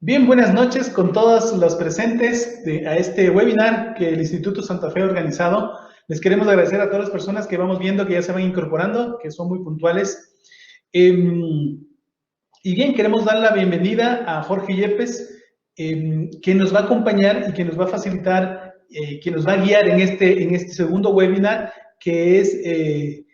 Bien, buenas noches con todos los presentes a este webinar que el Instituto Santa Fe ha organizado. Les queremos agradecer a todas las personas que vamos viendo que ya se van incorporando, que son muy puntuales. Y bien, queremos dar la bienvenida a Jorge Yepes, que nos va a acompañar y que nos va a facilitar, que nos va a guiar en este segundo webinar, que es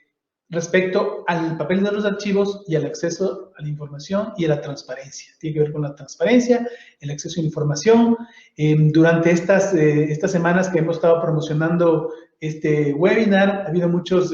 respecto al papel de los archivos y al acceso a la información y a la transparencia. Tiene que ver con la transparencia, el acceso a la información. Durante estas semanas que hemos estado promocionando este webinar, ha habido muchos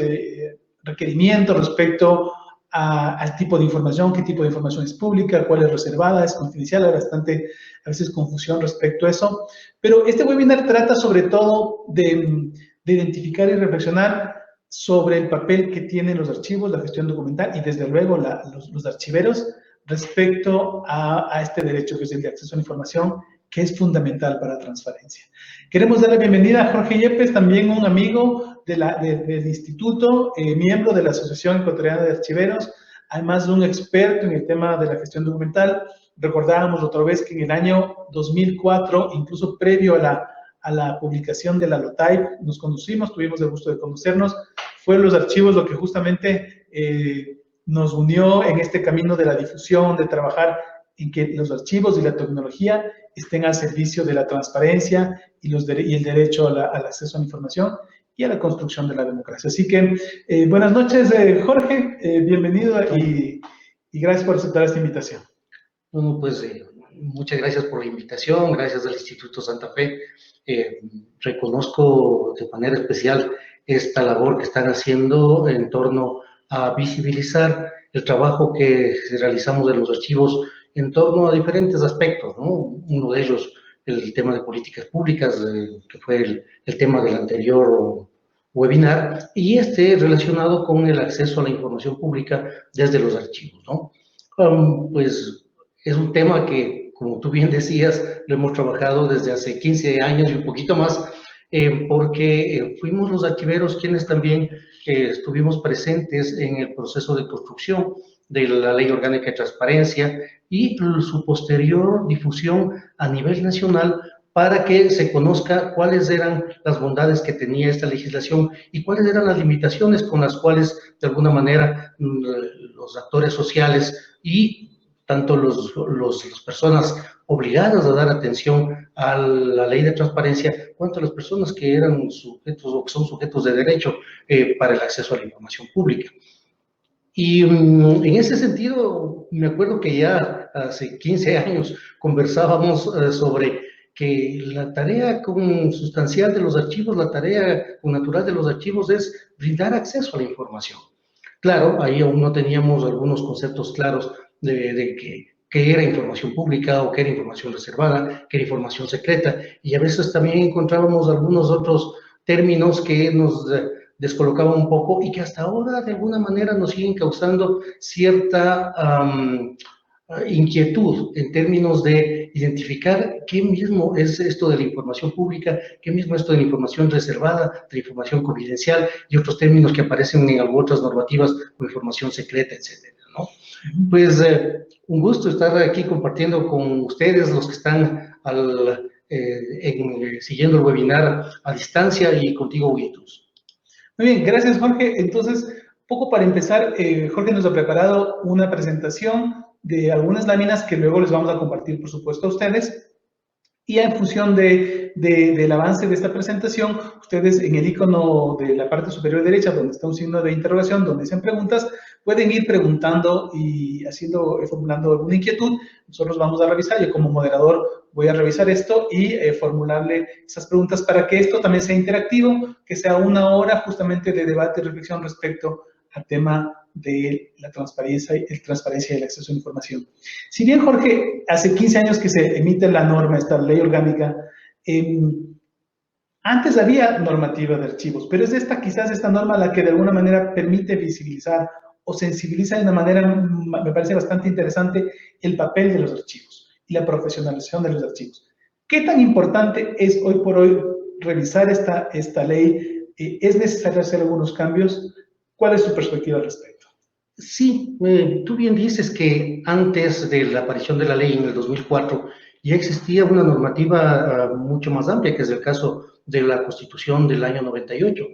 requerimientos respecto al tipo de información, qué tipo de información es pública, cuál es reservada, es confidencial, hay bastante a veces confusión respecto a eso. Pero este webinar trata sobre todo de identificar y reflexionar sobre el papel que tienen los archivos, la gestión documental y desde luego los archiveros respecto a este derecho que es el de acceso a la información, que es fundamental para la transparencia. Queremos dar la bienvenida a Jorge Yepes, también un amigo del instituto, miembro de la Asociación Ecuatoriana de Archiveros, además de un experto en el tema de la gestión documental. Recordábamos otra vez que en el año 2004, incluso previo a la publicación de la LOTAIP, nos conocimos, tuvimos el gusto de conocernos, fueron los archivos lo que justamente nos unió en este camino de la difusión, de trabajar en que los archivos y la tecnología estén al servicio de la transparencia y el derecho al acceso a la información y a la construcción de la democracia. Así que buenas noches, Jorge, bienvenido y gracias por aceptar esta invitación. Bueno, pues muchas gracias por la invitación, gracias al Instituto Santa Fe. Reconozco de manera especial esta labor que están haciendo en torno a visibilizar el trabajo que realizamos en los archivos en torno a diferentes aspectos, ¿no? Uno de ellos, el tema de políticas públicas, que fue el tema del anterior webinar, y relacionado con el acceso a la información pública desde los archivos, ¿no? Pues es un tema que, como tú bien decías, lo hemos trabajado desde hace 15 años y un poquito más, porque fuimos los archiveros quienes también estuvimos presentes en el proceso de construcción de la Ley Orgánica de Transparencia y su posterior difusión a nivel nacional para que se conozca cuáles eran las bondades que tenía esta legislación y cuáles eran las limitaciones con las cuales, de alguna manera, los actores sociales y tanto las personas obligadas a dar atención a la ley de transparencia, cuanto a las personas que eran sujetos o que son sujetos de derecho para el acceso a la información pública. Y en ese sentido, me acuerdo que ya hace 15 años conversábamos sobre que la tarea sustancial de los archivos, la tarea natural de los archivos es brindar acceso a la información. Claro, ahí aún no teníamos algunos conceptos claros de qué era información pública o qué era información reservada, qué era información secreta, y a veces también encontrábamos algunos otros términos que nos descolocaban un poco y que hasta ahora de alguna manera nos siguen causando cierta inquietud en términos de identificar qué mismo es esto de la información pública, qué mismo es esto de la información reservada, de la información confidencial y otros términos que aparecen en otras normativas como información secreta, etcétera, ¿no? Pues un gusto estar aquí compartiendo con ustedes, los que están siguiendo el webinar a distancia y contigo, Witus. Muy bien, gracias, Jorge. Entonces, poco para empezar, Jorge nos ha preparado una presentación de algunas láminas que luego les vamos a compartir, por supuesto, a ustedes. Y en función del avance de esta presentación, ustedes en el icono de la parte superior derecha, donde está un signo de interrogación, donde dicen preguntas, pueden ir preguntando y formulando alguna inquietud. Nosotros vamos a revisar, yo como moderador voy a revisar esto y formularle esas preguntas para que esto también sea interactivo, que sea una hora justamente de debate y reflexión respecto al tema de la transparencia y el acceso a la información. Si bien, Jorge, hace 15 años que se emite la norma, esta ley orgánica, antes había normativa de archivos, pero es quizás esta norma la que de alguna manera permite visibilizar o sensibiliza de una manera, me parece bastante interesante, el papel de los archivos y la profesionalización de los archivos. ¿Qué tan importante es hoy por hoy revisar esta ley? ¿Es necesario hacer algunos cambios? ¿Cuál es su perspectiva al respecto? Sí, tú bien dices que antes de la aparición de la ley en el 2004 ya existía una normativa mucho más amplia, que es el caso de la Constitución del año 98,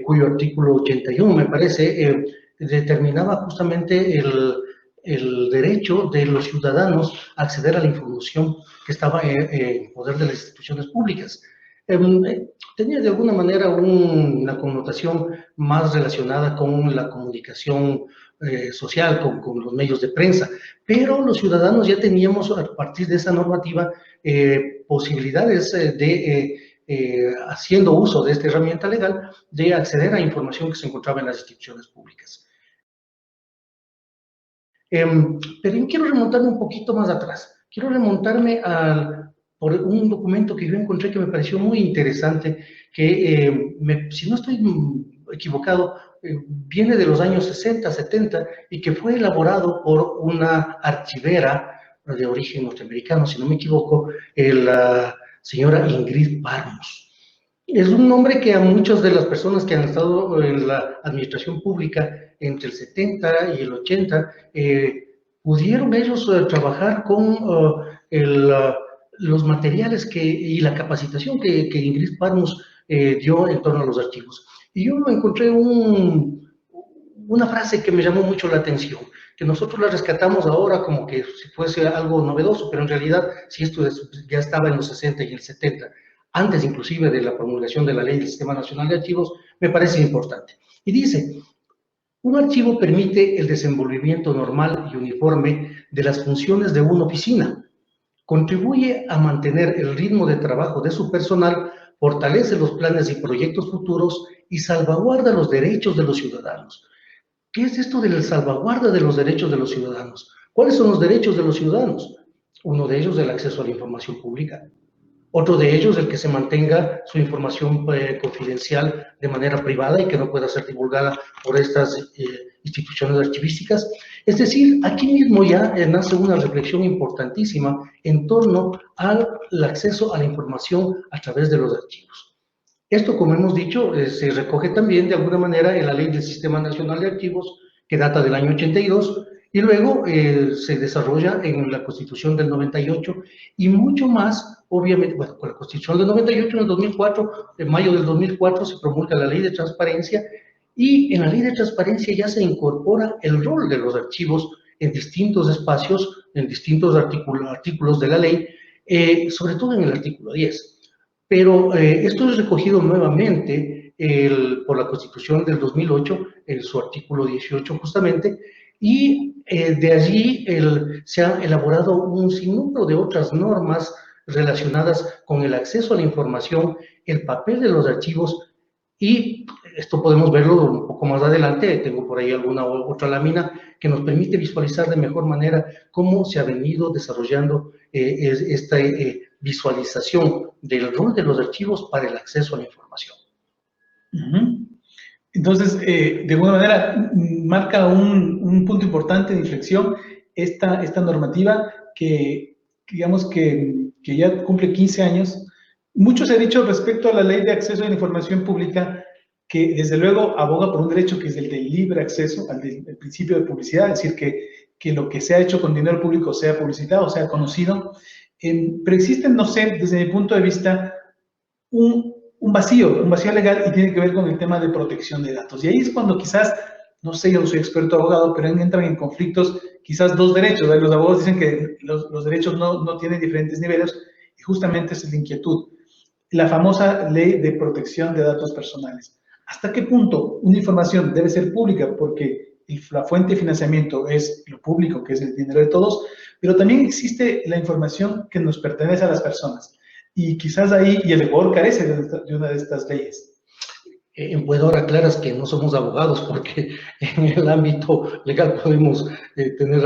cuyo artículo 81, me parece, determinaba justamente el derecho de los ciudadanos a acceder a la información que estaba en poder de las instituciones públicas. Tenía de alguna manera una connotación más relacionada con la comunicación social, con los medios de prensa, pero los ciudadanos ya teníamos a partir de esa normativa posibilidades haciendo uso de esta herramienta legal, de acceder a información que se encontraba en las instituciones públicas. Pero yo quiero remontarme un poquito más atrás. Quiero remontarme por un documento que yo encontré que me pareció muy interesante, que si no estoy equivocado, viene de los años 60, 70 y que fue elaborado por una archivera de origen norteamericano, si no me equivoco, la señora Ingrid Parmos. Es un nombre que a muchas de las personas que han estado en la administración pública entre el 70 y el 80, pudieron ellos trabajar con los materiales y la capacitación que Ingrid Parmos dio en torno a los archivos. Y yo encontré una frase que me llamó mucho la atención, que nosotros la rescatamos ahora como que si fuese algo novedoso, pero en realidad, si esto ya estaba en los 60 y el 70, antes inclusive de la promulgación de la Ley del Sistema Nacional de Archivos, me parece importante. Y dice: un archivo permite el desenvolvimiento normal y uniforme de las funciones de una oficina, contribuye a mantener el ritmo de trabajo de su personal, fortalece los planes y proyectos futuros y salvaguarda los derechos de los ciudadanos. ¿Qué es esto de la salvaguarda de los derechos de los ciudadanos? ¿Cuáles son los derechos de los ciudadanos? Uno de ellos, el acceso a la información pública. Otro de ellos, el que se mantenga su información confidencial de manera privada y que no pueda ser divulgada por estas instituciones archivísticas. Es decir, aquí mismo ya nace una reflexión importantísima en torno al acceso a la información a través de los archivos. Esto, como hemos dicho, se recoge también de alguna manera en la Ley del Sistema Nacional de Archivos, que data del año 82, y luego se desarrolla en la Constitución del 98 y mucho más, obviamente, bueno, con la Constitución del 98 en el 2004, en mayo del 2004 se promulga la Ley de Transparencia y en la Ley de Transparencia ya se incorpora el rol de los archivos en distintos espacios, en distintos artículos de la ley, sobre todo en el artículo 10. Pero esto es recogido nuevamente por la Constitución del 2008, en su artículo 18 justamente, y de allí se ha elaborado un sinnúmero de otras normas relacionadas con el acceso a la información, el papel de los archivos, y esto podemos verlo un poco más adelante. Tengo por ahí alguna otra lámina que nos permite visualizar de mejor manera cómo se ha venido desarrollando esta visualización del rol de los archivos para el acceso a la información. Entonces, de alguna manera, marca un punto importante de inflexión esta normativa que, digamos, que ya cumple 15 años. Mucho se ha dicho respecto a la Ley de Acceso a la Información Pública, que desde luego aboga por un derecho que es el del libre acceso, al principio de publicidad, es decir, que lo que se ha hecho con dinero público sea publicitado, sea conocido. Pero existen, no sé, desde mi punto de vista, un vacío legal, y tiene que ver con el tema de protección de datos. Y ahí es cuando quizás, no sé, yo no soy experto abogado, pero entran en conflictos quizás dos derechos. Los abogados dicen que los derechos no tienen diferentes niveles, y justamente esa es la inquietud. La famosa ley de protección de datos personales. ¿Hasta qué punto una información debe ser pública? Porque la fuente de financiamiento es lo público, que es el dinero de todos, pero también existe la información que nos pertenece a las personas. Y quizás ahí, y el Ecuador carece de una de estas leyes. En Ecuador aclaras que no somos abogados, porque en el ámbito legal podemos tener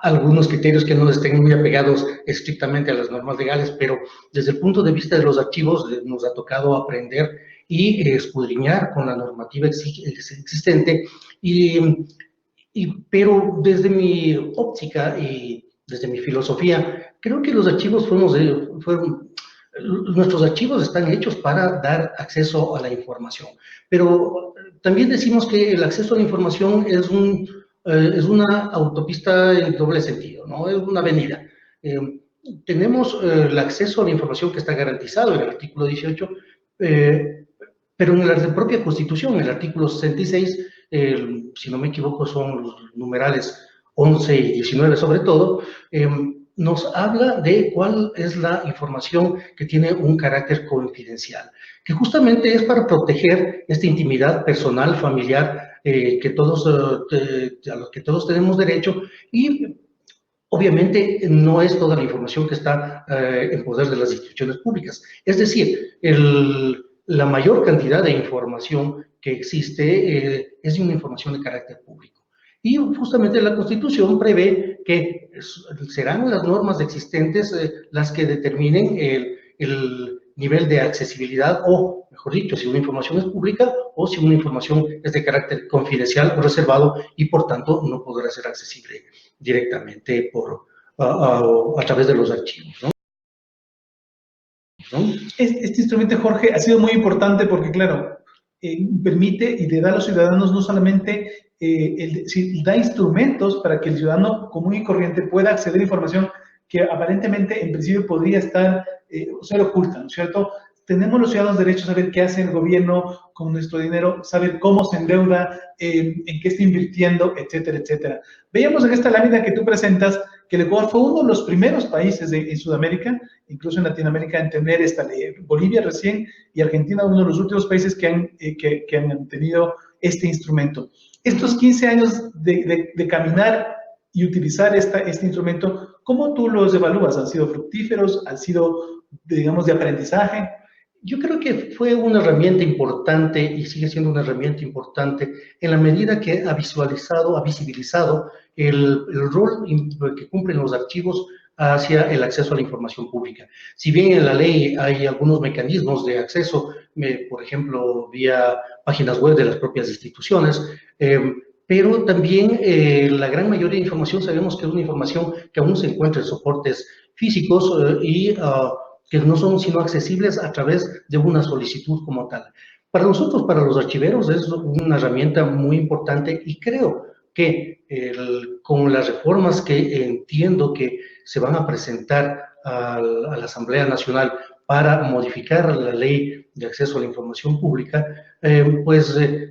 algunos criterios que no estén muy apegados estrictamente a las normas legales, pero desde el punto de vista de los archivos nos ha tocado aprender y escudriñar con la normativa existente, pero desde mi óptica y desde mi filosofía, creo que los archivos nuestros archivos están hechos para dar acceso a la información, pero también decimos que el acceso a la información es una autopista en doble sentido, ¿no? Es una avenida. Tenemos el acceso a la información que está garantizado en el artículo 18, pero en la propia Constitución, en el artículo 66, si no me equivoco, son los numerales 11 y 19 sobre todo, nos habla de cuál es la información que tiene un carácter confidencial, que justamente es para proteger esta intimidad personal, familiar, que todos, a los que todos tenemos derecho, y obviamente no es toda la información que está en poder de las instituciones públicas. Es decir, la mayor cantidad de información que existe es de una información de carácter público. Y justamente la Constitución prevé que serán las normas existentes las que determinen el nivel de accesibilidad, o mejor dicho, si una información es pública o si una información es de carácter confidencial o reservado y por tanto no podrá ser accesible directamente a través de los archivos, ¿no? Este instrumento, Jorge, ha sido muy importante porque, claro, permite y le da a los ciudadanos no solamente, da instrumentos para que el ciudadano común y corriente pueda acceder a información que aparentemente en principio podría estar ser oculta, ¿no es cierto? Tenemos los ciudadanos derecho a saber qué hace el gobierno con nuestro dinero, saber cómo se endeuda, en qué está invirtiendo, etcétera, etcétera. Veíamos en esta lámina que tú presentas que el Ecuador fue uno de los primeros países en Sudamérica, incluso en Latinoamérica, en tener esta ley. Bolivia recién y Argentina uno de los últimos países que han tenido este instrumento. Estos 15 años de caminar y utilizar este instrumento, ¿cómo tú los evalúas? ¿Han sido fructíferos? ¿Han sido, digamos, de aprendizaje? Yo creo que fue una herramienta importante y sigue siendo una herramienta importante en la medida que ha visibilizado el rol que cumplen los archivos hacia el acceso a la información pública. Si bien en la ley hay algunos mecanismos de acceso, por ejemplo, vía páginas web de las propias instituciones, pero también la gran mayoría de información sabemos que es una información que aún se encuentra en soportes físicos que no son sino accesibles a través de una solicitud como tal. Para nosotros, para los archiveros, es una herramienta muy importante y creo que con las reformas que entiendo que se van a presentar a la Asamblea Nacional para modificar la ley de acceso a la información pública,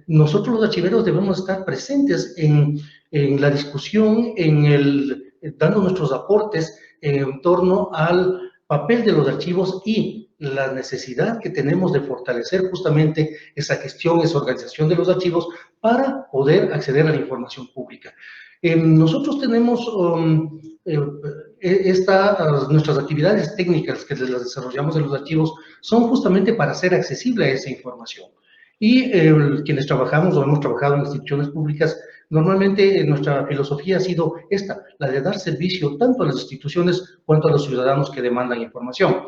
nosotros los archiveros debemos estar presentes en la discusión, dando nuestros aportes en torno al papel de los archivos y la necesidad que tenemos de fortalecer justamente esa gestión, esa organización de los archivos para poder acceder a la información pública. Nosotros tenemos nuestras actividades técnicas que las desarrollamos en los archivos son justamente para hacer accesible a esa información. Y quienes trabajamos o hemos trabajado en instituciones públicas, normalmente nuestra filosofía ha sido esta, la de dar servicio tanto a las instituciones cuanto a los ciudadanos que demandan información.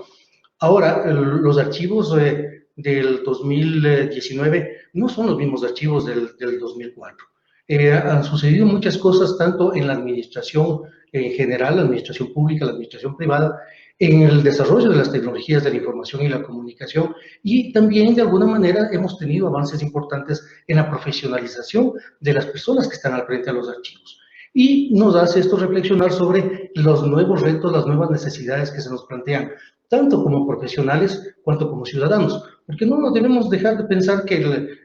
Ahora, los archivos del 2019 no son los mismos archivos del 2004. Han sucedido muchas cosas tanto en la administración en general, la administración pública, la administración privada, en el desarrollo de las tecnologías de la información y la comunicación, y también de alguna manera hemos tenido avances importantes en la profesionalización de las personas que están al frente de los archivos. Y nos hace esto reflexionar sobre los nuevos retos, las nuevas necesidades que se nos plantean, tanto como profesionales cuanto como ciudadanos, porque no nos debemos dejar de pensar que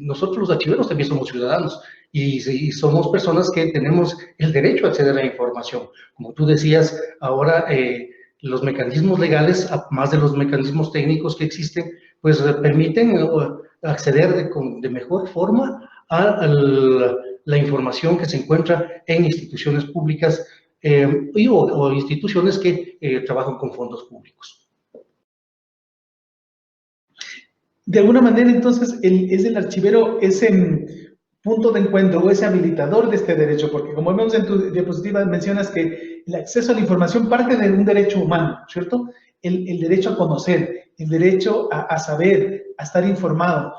nosotros los archiveros también somos ciudadanos y somos personas que tenemos el derecho a acceder a la información. Como tú decías, ahora los mecanismos legales, más de los mecanismos técnicos que existen, pues permiten acceder de mejor forma a la información que se encuentra en instituciones públicas o instituciones que trabajan con fondos públicos. De alguna manera, entonces, es el archivero ese punto de encuentro o ese habilitador de este derecho, porque como vemos en tu diapositiva, mencionas que el acceso a la información parte de un derecho humano, ¿cierto? El derecho a conocer, el derecho a saber, a estar informado.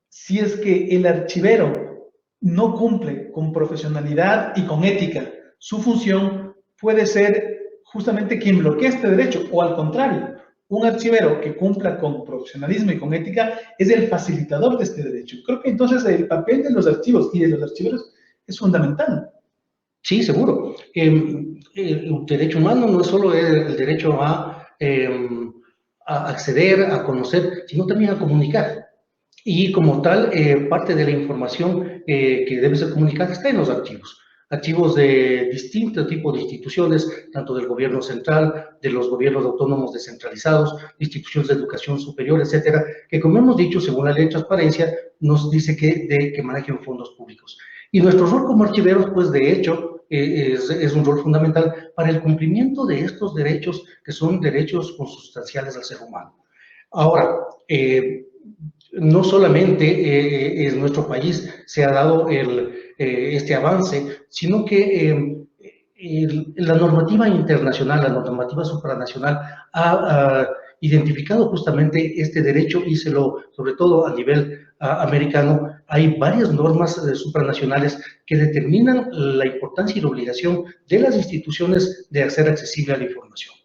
Si es que el archivero no cumple con profesionalidad y con ética su función, puede ser justamente quien bloquea este derecho, o al contrario, un archivero que cumpla con profesionalismo y con ética es el facilitador de este derecho. Creo que entonces el papel de los archivos y de los archiveros es fundamental. Sí, seguro. El derecho humano no es solo el derecho a acceder, a conocer, sino también a comunicar. Y como tal, parte de la información que debe ser comunicada está en los archivos. Archivos de distinto tipo de instituciones, tanto del gobierno central, de los gobiernos autónomos descentralizados, de instituciones de educación superior, etcétera, que como hemos dicho, según la ley de transparencia, nos dice que manejen fondos públicos. Y nuestro rol como archiveros, pues de hecho, es un rol fundamental para el cumplimiento de estos derechos, que son derechos consustanciales al ser humano. Ahora, no solamente en nuestro país se ha dado este avance, sino que la normativa internacional, la normativa supranacional ha identificado justamente este derecho y sobre todo a nivel americano, hay varias normas supranacionales que determinan la importancia y la obligación de las instituciones de hacer accesible a la información.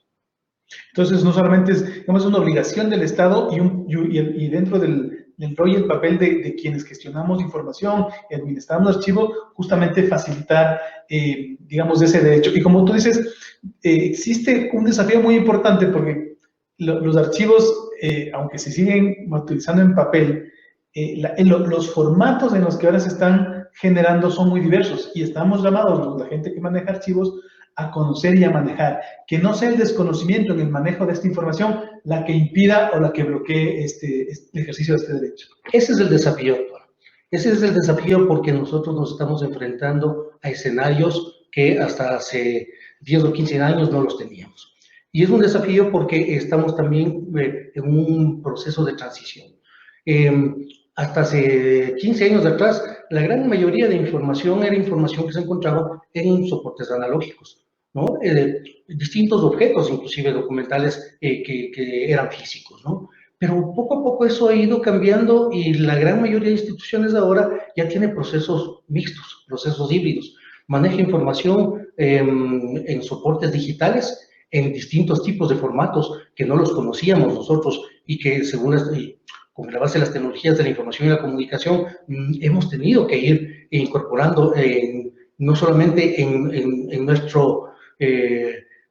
Entonces, no solamente es, digamos, una obligación del Estado y dentro del rol y el papel de quienes gestionamos información y administramos archivos, justamente facilitar, digamos, ese derecho. Y como tú dices, existe un desafío muy importante porque los archivos, aunque se siguen utilizando en papel, los formatos en los que ahora se están generando son muy diversos y estamos llamados, la gente que maneja archivos, a conocer y a manejar, que no sea el desconocimiento en el manejo de esta información la que impida o la que bloquee el ejercicio de este derecho. Ese es el desafío actual. Ese es el desafío porque nosotros nos estamos enfrentando a escenarios que hasta hace 10 o 15 años no los teníamos. Y es un desafío porque estamos también en un proceso de transición. Hasta hace 15 años atrás, la gran mayoría de información era información que se encontraba en soportes analógicos, ¿no? Distintos objetos, inclusive documentales, que eran físicos, ¿no? Pero poco a poco eso ha ido cambiando y la gran mayoría de instituciones ahora ya tiene procesos mixtos, procesos híbridos. Maneja información en soportes digitales, en distintos tipos de formatos que no los conocíamos nosotros y que según con la base de las tecnologías de la información y la comunicación, hemos tenido que ir incorporando no solamente en nuestro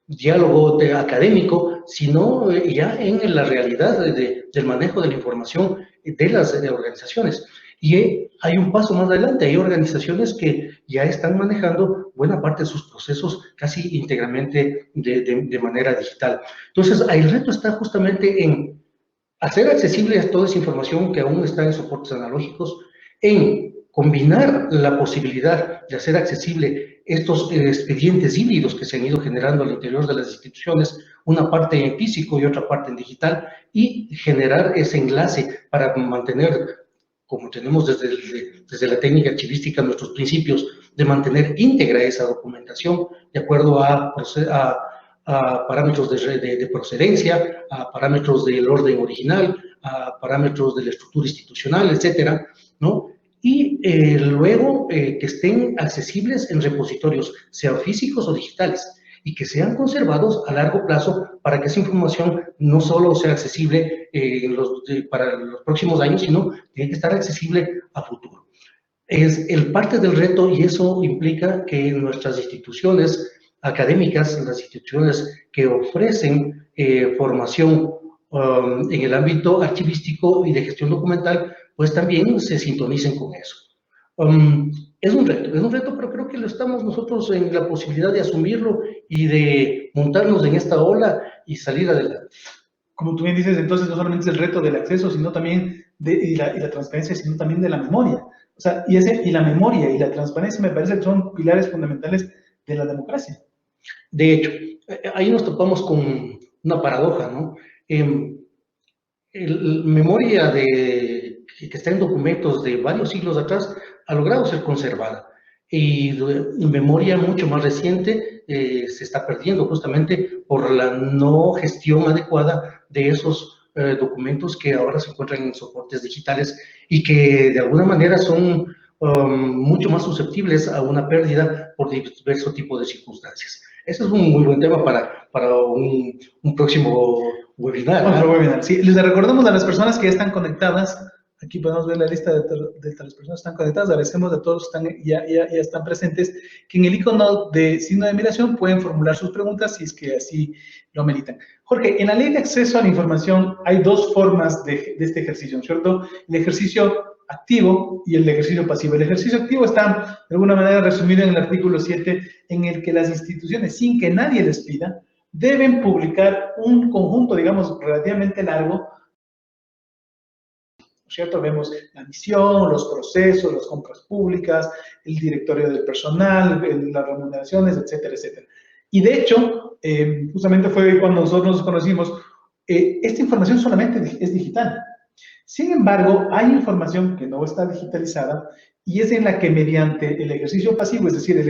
diálogo académico, sino ya en la realidad del manejo de la información de las organizaciones. Y hay un paso más adelante, hay organizaciones que ya están manejando buena parte de sus procesos casi íntegramente de manera digital. Entonces, el reto está justamente en hacer accesible toda esa información que aún está en soportes analógicos, en combinar la posibilidad de hacer accesible estos expedientes híbridos que se han ido generando al interior de las instituciones, una parte en físico y otra parte en digital, y generar ese enlace para mantener, como tenemos desde la técnica archivística, nuestros principios de mantener íntegra esa documentación de acuerdo a parámetros de procedencia, a parámetros del orden original, a parámetros de la estructura institucional, etcétera, ¿no? Y luego que estén accesibles en repositorios, sean físicos o digitales, y que sean conservados a largo plazo para que esa información no solo sea accesible para los próximos años, sino tiene que estar accesible a futuro. Es parte del reto y eso implica que nuestras instituciones académicas, las instituciones que ofrecen formación en el ámbito archivístico y de gestión documental, pues también se sintonicen con eso. Es un reto, pero creo que lo estamos nosotros en la posibilidad de asumirlo y de montarnos en esta ola y salir adelante. Como tú bien dices, entonces no solamente es el reto del acceso, sino también y la transparencia, sino también de la memoria. O sea, y la memoria y la transparencia me parece que son pilares fundamentales de la democracia. De hecho, ahí nos topamos con una paradoja, ¿no? Memoria que está en documentos de varios siglos atrás ha logrado ser conservada. Y memoria mucho más reciente se está perdiendo justamente por la no gestión adecuada de esos documentos que ahora se encuentran en soportes digitales y que de alguna manera son mucho más susceptibles a una pérdida por diversos tipos de circunstancias. Ese es un muy buen tema para un próximo webinar. Otro webinar, sí. Les recordamos a las personas que ya están conectadas. Aquí podemos ver la lista de las personas que están conectadas. Agradecemos a todos los que ya están presentes, que en el icono de signo de admiración pueden formular sus preguntas si es que así lo meritan. Jorge, en la ley de acceso a la información hay dos formas de este ejercicio, ¿cierto? El ejercicio activo y el ejercicio pasivo. El ejercicio activo está, de alguna manera, resumido en el artículo 7, en el que las instituciones, sin que nadie les pida, deben publicar un conjunto, digamos, relativamente largo, ¿cierto? Vemos la misión, los procesos, las compras públicas, el directorio del personal, las remuneraciones, etcétera, etcétera. Y de hecho, justamente fue cuando nosotros nos conocimos, esta información solamente es digital. Sin embargo, hay información que no está digitalizada y es en la que mediante el ejercicio pasivo, es decir, las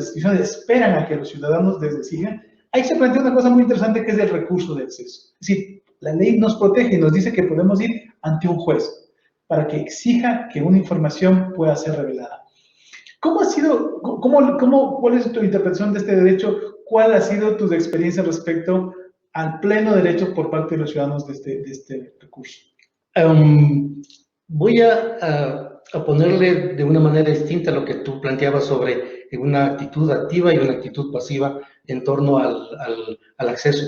instituciones esperan a que los ciudadanos les exijan. Ahí se plantea una cosa muy interesante que es el recurso de acceso. Es decir, la ley nos protege y nos dice que podemos ir ante un juez para que exija que una información pueda ser revelada. ¿Cómo ha sido, cuál es tu interpretación de este derecho? ¿Cuál ha sido tu experiencia respecto al pleno derecho por parte de los ciudadanos de este recurso? Voy a ponerle de una manera distinta lo que tú planteabas sobre una actitud activa y una actitud pasiva en torno al acceso.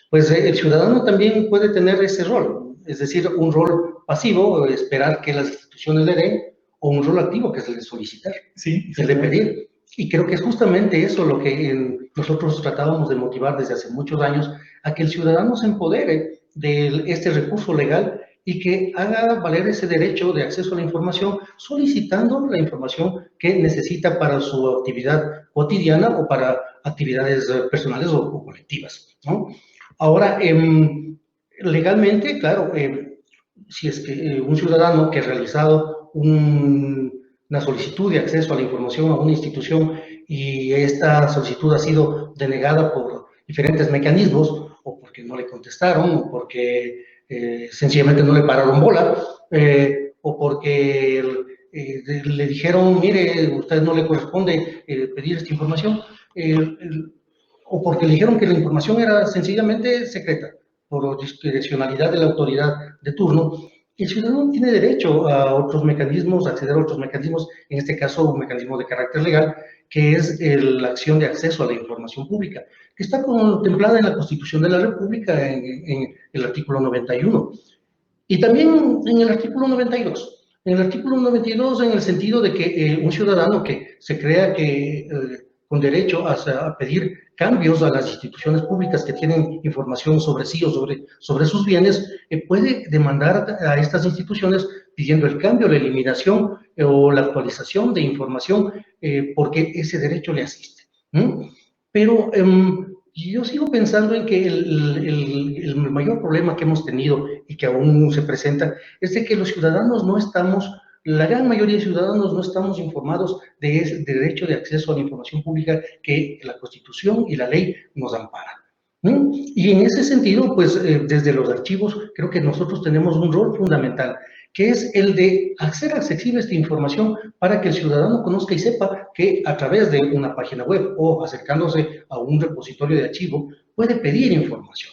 Pues el ciudadano también puede tener ese rol, es decir, un rol pasivo, esperar que las instituciones le den, o un rol activo, que es el de solicitar, sí, el de pedir. Y creo que es justamente eso lo que nosotros tratábamos de motivar desde hace muchos años, a que el ciudadano se empodere de este recurso legal y que haga valer ese derecho de acceso a la información solicitando la información que necesita para su actividad cotidiana o para actividades personales o colectivas, ¿no? Ahora, legalmente, claro, si es que un ciudadano que ha realizado una solicitud de acceso a la información a una institución y esta solicitud ha sido denegada por diferentes mecanismos, o porque no le contestaron, o porque sencillamente no le pararon bola, o porque le dijeron, mire, a usted no le corresponde pedir esta información, o porque le dijeron que la información era sencillamente secreta, por discrecionalidad de la autoridad de turno. El ciudadano tiene derecho a otros mecanismos, a acceder a otros mecanismos, en este caso un mecanismo de carácter legal, que es la acción de acceso a la información pública, que está contemplada en la Constitución de la República, en el artículo 91, y también en el artículo 92. En el artículo 92, en el sentido de que un ciudadano que se crea que con derecho a pedir cambios a las instituciones públicas que tienen información sobre sí o sobre sus bienes, puede demandar a estas instituciones pidiendo el cambio, la eliminación o la actualización de información porque ese derecho le asiste. Pero yo sigo pensando en que el mayor problema que hemos tenido y que aún se presenta es de que los ciudadanos no estamos, la gran mayoría de ciudadanos no estamos informados de ese derecho de acceso a la información pública que la Constitución y la ley nos amparan. Y en ese sentido, pues desde los archivos creo que nosotros tenemos un rol fundamental, que es el de hacer accesible esta información para que el ciudadano conozca y sepa que a través de una página web o acercándose a un repositorio de archivo puede pedir información.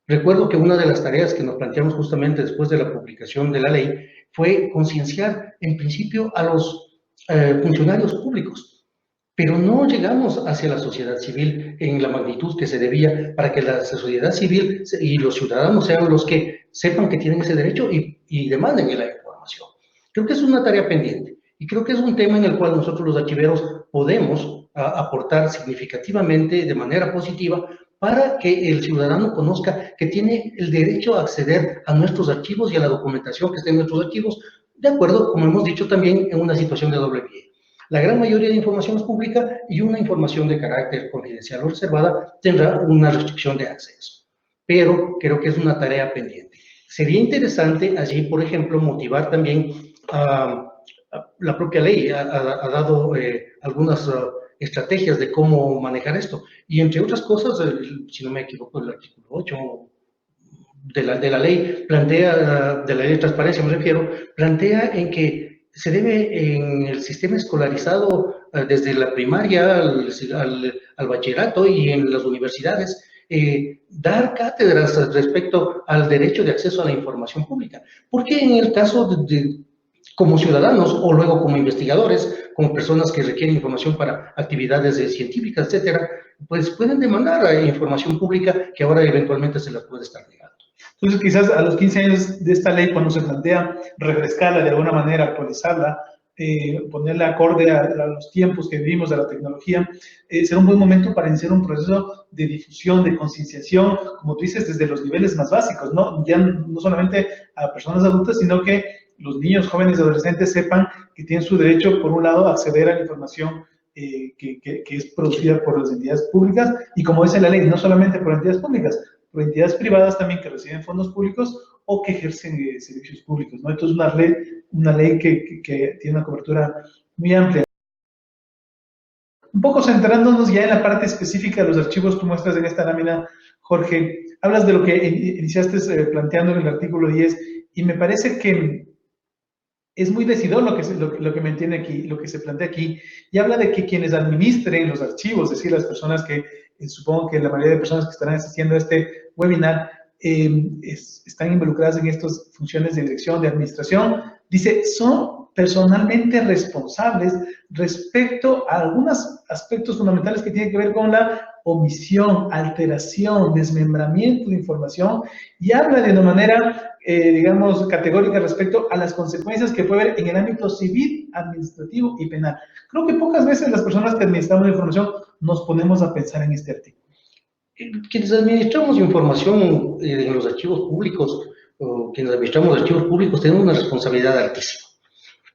Recuerdo que una de las tareas que nos planteamos justamente después de la publicación de la ley fue concienciar en principio a los funcionarios públicos, pero no llegamos hacia la sociedad civil en la magnitud que se debía para que la sociedad civil y los ciudadanos sean los que sepan que tienen ese derecho y demanden la información. Creo que es una tarea pendiente y creo que es un tema en el cual nosotros los archiveros podemos aportar significativamente de manera positiva para que el ciudadano conozca que tiene el derecho a acceder a nuestros archivos y a la documentación que esté en nuestros archivos, de acuerdo, como hemos dicho también, en una situación de doble vía. La gran mayoría de información es pública y una información de carácter confidencial o reservada tendrá una restricción de acceso. Pero creo que es una tarea pendiente. Sería interesante allí, por ejemplo, motivar también la propia ley ha dado algunas estrategias de cómo manejar esto. Y entre otras cosas, si no me equivoco, el artículo 8 de la ley plantea, de la ley de transparencia me refiero, plantea en que se debe en el sistema escolarizado desde la primaria al bachillerato y en las universidades dar cátedras respecto al derecho de acceso a la información pública. Porque en el caso como ciudadanos o luego como investigadores, como personas que requieren información para actividades científicas, etcétera, pues pueden demandar información pública que ahora eventualmente se las puede estar negando. Entonces, quizás a los 15 años de esta ley, cuando se plantea refrescarla de alguna manera, actualizarla, ponerla acorde a los tiempos que vivimos de la tecnología, será un buen momento para iniciar un proceso de difusión, de concienciación, como tú dices, desde los niveles más básicos, ¿no? Ya no solamente a personas adultas, sino que los niños, jóvenes y adolescentes sepan que tienen su derecho, por un lado, a acceder a la información que es producida por las entidades públicas, y como dice la ley, no solamente por entidades públicas, por entidades privadas también que reciben fondos públicos o que ejercen servicios públicos, ¿no? Entonces, una ley que tiene una cobertura muy amplia. Un poco centrándonos ya en la parte específica de los archivos, tú muestras en esta lámina, Jorge, hablas de lo que iniciaste planteando en el artículo 10, y me parece que es muy decidor lo que mantiene aquí, lo que se plantea aquí, y habla de que quienes administren los archivos, es decir, las personas que, supongo que la mayoría de personas que estarán asistiendo a este webinar, están involucradas en estas funciones de dirección, de administración, dice, son personalmente responsables respecto a algunos aspectos fundamentales que tienen que ver con la omisión, alteración, desmembramiento de información, y habla de una manera, digamos, categórica respecto a las consecuencias que puede haber en el ámbito civil, administrativo y penal. Creo que pocas veces las personas que administramos la información nos ponemos a pensar en este artículo. Quienes administramos información en los archivos públicos, o quienes administramos archivos públicos, tenemos una responsabilidad altísima.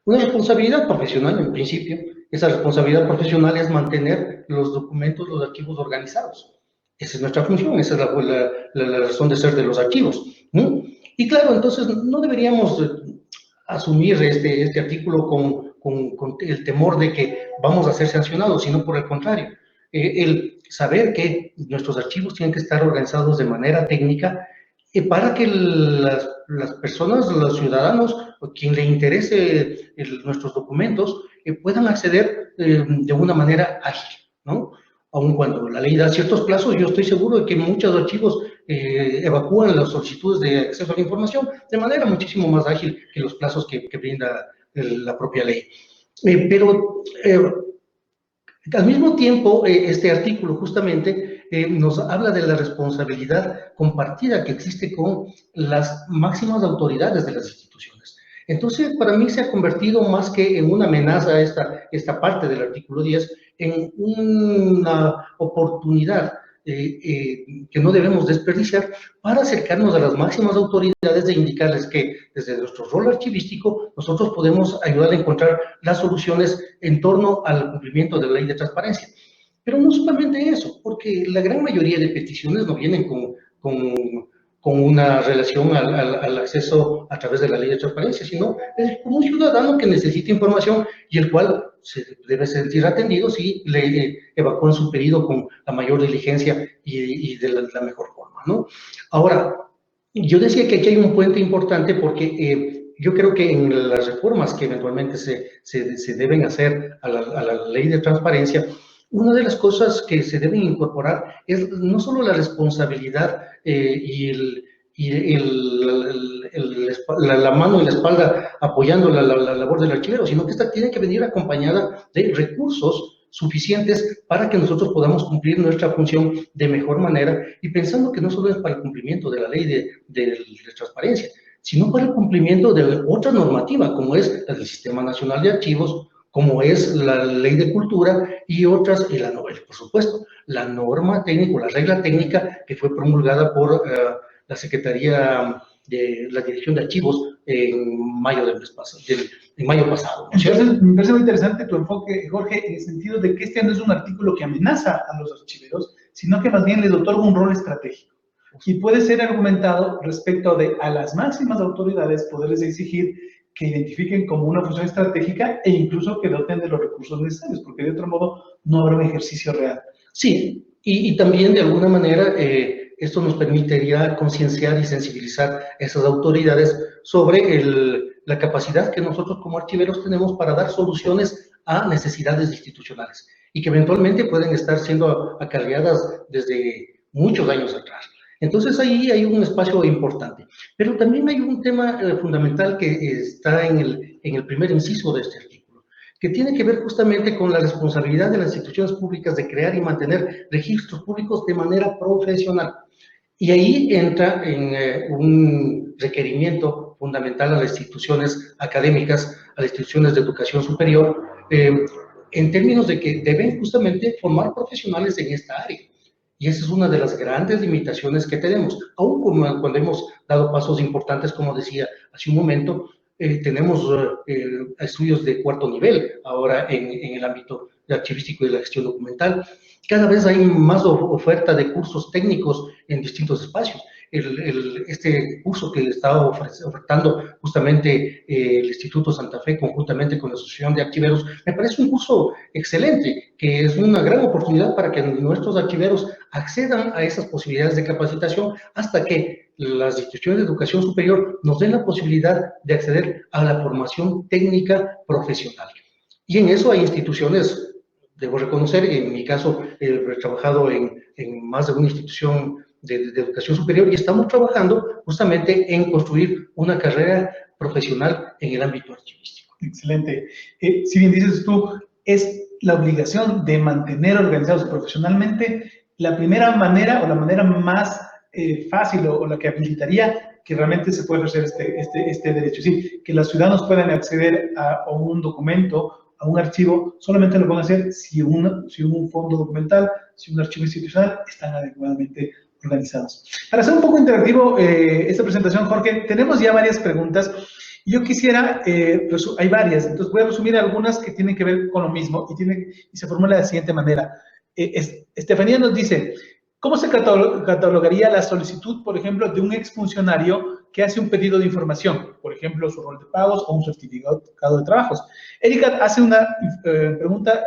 Una responsabilidad profesional, en principio. Esa responsabilidad profesional es mantener los documentos, los archivos organizados. Esa es nuestra función, esa es la razón de ser de los archivos, ¿no? Y claro, entonces no deberíamos asumir este artículo con el temor de que vamos a ser sancionados, sino por el contrario. El saber que nuestros archivos tienen que estar organizados de manera técnica para que las personas, los ciudadanos, o quien le interese nuestros documentos, puedan acceder de una manera ágil, ¿no? Aun cuando la ley da ciertos plazos, yo estoy seguro de que muchos archivos evacúan las solicitudes de acceso a la información de manera muchísimo más ágil que los plazos que brinda la propia ley. Pero al mismo tiempo, este artículo justamente nos habla de la responsabilidad compartida que existe con las máximas autoridades de las instituciones. Entonces, para mí se ha convertido más que en una amenaza esta parte del artículo 10, en una oportunidad que no debemos desperdiciar para acercarnos a las máximas autoridades e indicarles que desde nuestro rol archivístico nosotros podemos ayudar a encontrar las soluciones en torno al cumplimiento de la ley de transparencia. Pero no solamente eso, porque la gran mayoría de peticiones no vienen con una relación al acceso a través de la ley de transparencia, sino es como un ciudadano que necesita información y el cual se debe sentir atendido si le evacúan su pedido con la mayor diligencia y de la mejor forma, ¿no? Ahora, yo decía que aquí hay un puente importante porque yo creo que en las reformas que eventualmente se deben hacer a la ley de transparencia, una de las cosas que se deben incorporar es no solo la responsabilidad y la mano y la espalda apoyando la labor del archivero, sino que esta tiene que venir acompañada de recursos suficientes para que nosotros podamos cumplir nuestra función de mejor manera, y pensando que no solo es para el cumplimiento de la ley de transparencia, sino para el cumplimiento de otra normativa, como es la del Sistema Nacional de Archivos, como es la Ley de Cultura y otras, y la novela, por supuesto, la norma técnica, la regla técnica que fue promulgada por la Secretaría de la Dirección de Archivos en mayo pasado. Entonces, me parece muy interesante tu enfoque, Jorge, en el sentido de que este no es un artículo que amenaza a los archiveros, sino que más bien les otorga un rol estratégico. Y puede ser argumentado respecto a las máximas autoridades, poderles exigir que identifiquen como una función estratégica e incluso que doten de los recursos necesarios, porque de otro modo no habrá un ejercicio real. Sí, y también de alguna manera esto nos permitiría concienciar y sensibilizar a esas autoridades sobre la capacidad que nosotros como archiveros tenemos para dar soluciones a necesidades institucionales y que eventualmente pueden estar siendo acarreadas desde muchos años atrás. Entonces ahí hay un espacio importante. Pero también hay un tema fundamental que está en el primer inciso de este artículo, que tiene que ver justamente con la responsabilidad de las instituciones públicas de crear y mantener registros públicos de manera profesional. Y ahí entra en un requerimiento fundamental a las instituciones académicas, a las instituciones de educación superior, en términos de que deben justamente formar profesionales en esta área. Y esa es una de las grandes limitaciones que tenemos. Aún cuando hemos dado pasos importantes, como decía hace un momento, tenemos estudios de cuarto nivel ahora en el ámbito archivístico y de la gestión documental. Cada vez hay más oferta de cursos técnicos en distintos espacios. Este curso que está ofertando justamente el Instituto Santa Fe conjuntamente con la Asociación de Archiveros, me parece un curso excelente, que es una gran oportunidad para que nuestros archiveros accedan a esas posibilidades de capacitación hasta que las instituciones de educación superior nos den la posibilidad de acceder a la formación técnica profesional. Y en eso hay instituciones, debo reconocer, en mi caso he trabajado en más de una institución de educación superior y estamos trabajando justamente en construir una carrera profesional en el ámbito archivístico. Excelente. Si bien dices tú, es la obligación de mantener organizados profesionalmente, la primera manera o la manera más fácil o la que habilitaría que realmente se puede ejercer este derecho. Es decir, que los ciudadanos puedan acceder a un documento, a un archivo, solamente lo van a hacer si un fondo documental, si un archivo institucional están adecuadamente organizados. Para hacer un poco interactivo esta presentación, Jorge, tenemos ya varias preguntas. Yo quisiera, hay varias, entonces voy a resumir algunas que tienen que ver con lo mismo y se formula de la siguiente manera. Estefanía nos dice, ¿cómo se catalogaría la solicitud, por ejemplo, de un exfuncionario que hace un pedido de información? Por ejemplo, su rol de pagos o un certificado de trabajos. Erika hace una pregunta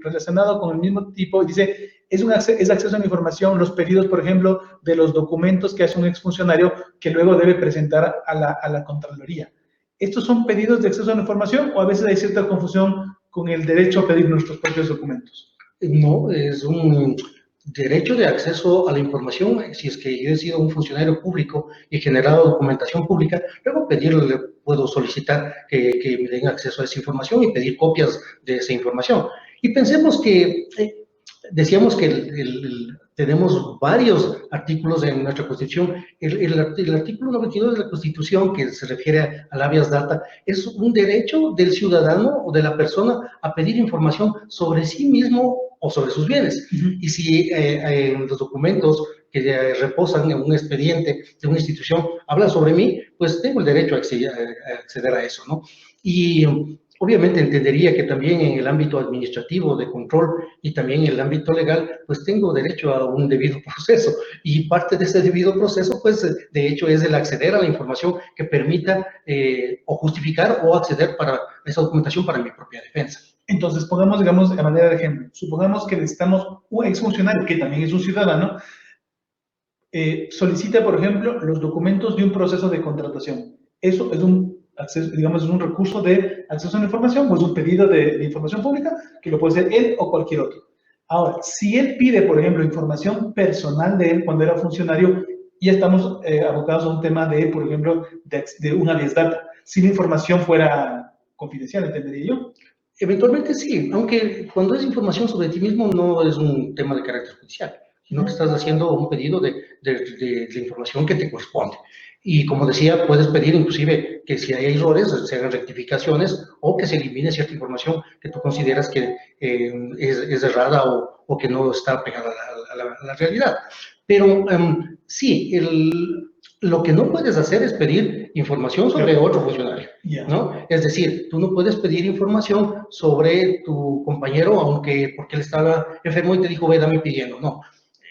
relacionada con el mismo tipo y dice, ¿es acceso a la información los pedidos, por ejemplo, de los documentos que hace un exfuncionario que luego debe presentar a la Contraloría? ¿Estos son pedidos de acceso a la información o a veces hay cierta confusión con el derecho a pedir nuestros propios documentos? No, es un derecho de acceso a la información. Si es que yo he sido un funcionario público y he generado documentación pública, luego puedo solicitar que me den acceso a esa información y pedir copias de esa información. Y pensemos que, decíamos que tenemos varios artículos en nuestra Constitución. El artículo 92 de la Constitución, que se refiere al habeas data, es un derecho del ciudadano o de la persona a pedir información sobre sí mismo o sobre sus bienes. Y si en los documentos que reposan en un expediente de una institución hablan sobre mí, pues tengo el derecho a acceder a eso, ¿no? Y obviamente entendería que también en el ámbito administrativo de control y también en el ámbito legal, pues tengo derecho a un debido proceso. Y parte de ese debido proceso, pues de hecho es el acceder a la información que permita o justificar o acceder para esa documentación para mi propia defensa. Entonces, pongamos, digamos, de manera de ejemplo, supongamos que necesitamos un exfuncionario, que también es un ciudadano, solicita, por ejemplo, los documentos de un proceso de contratación. Eso es un acceso, digamos, es un recurso de acceso a la información o es un pedido de información pública que lo puede hacer él o cualquier otro. Ahora, si él pide, por ejemplo, información personal de él cuando era funcionario, ya estamos abocados a un tema de, por ejemplo, de un habeas data. Si la información fuera confidencial, entendería yo. Eventualmente sí, aunque cuando es información sobre ti mismo no es un tema de carácter judicial, sino que estás haciendo un pedido de información que te corresponde. Y como decía, puedes pedir inclusive que si hay errores, se hagan rectificaciones o que se elimine cierta información que tú consideras que es errada o que no está pegada a la realidad. Pero sí, lo que no puedes hacer es pedir información sobre otro funcionario, ¿no? Es decir, tú no puedes pedir información sobre tu compañero, porque él estaba enfermo y te dijo, ve, dame pidiendo, no.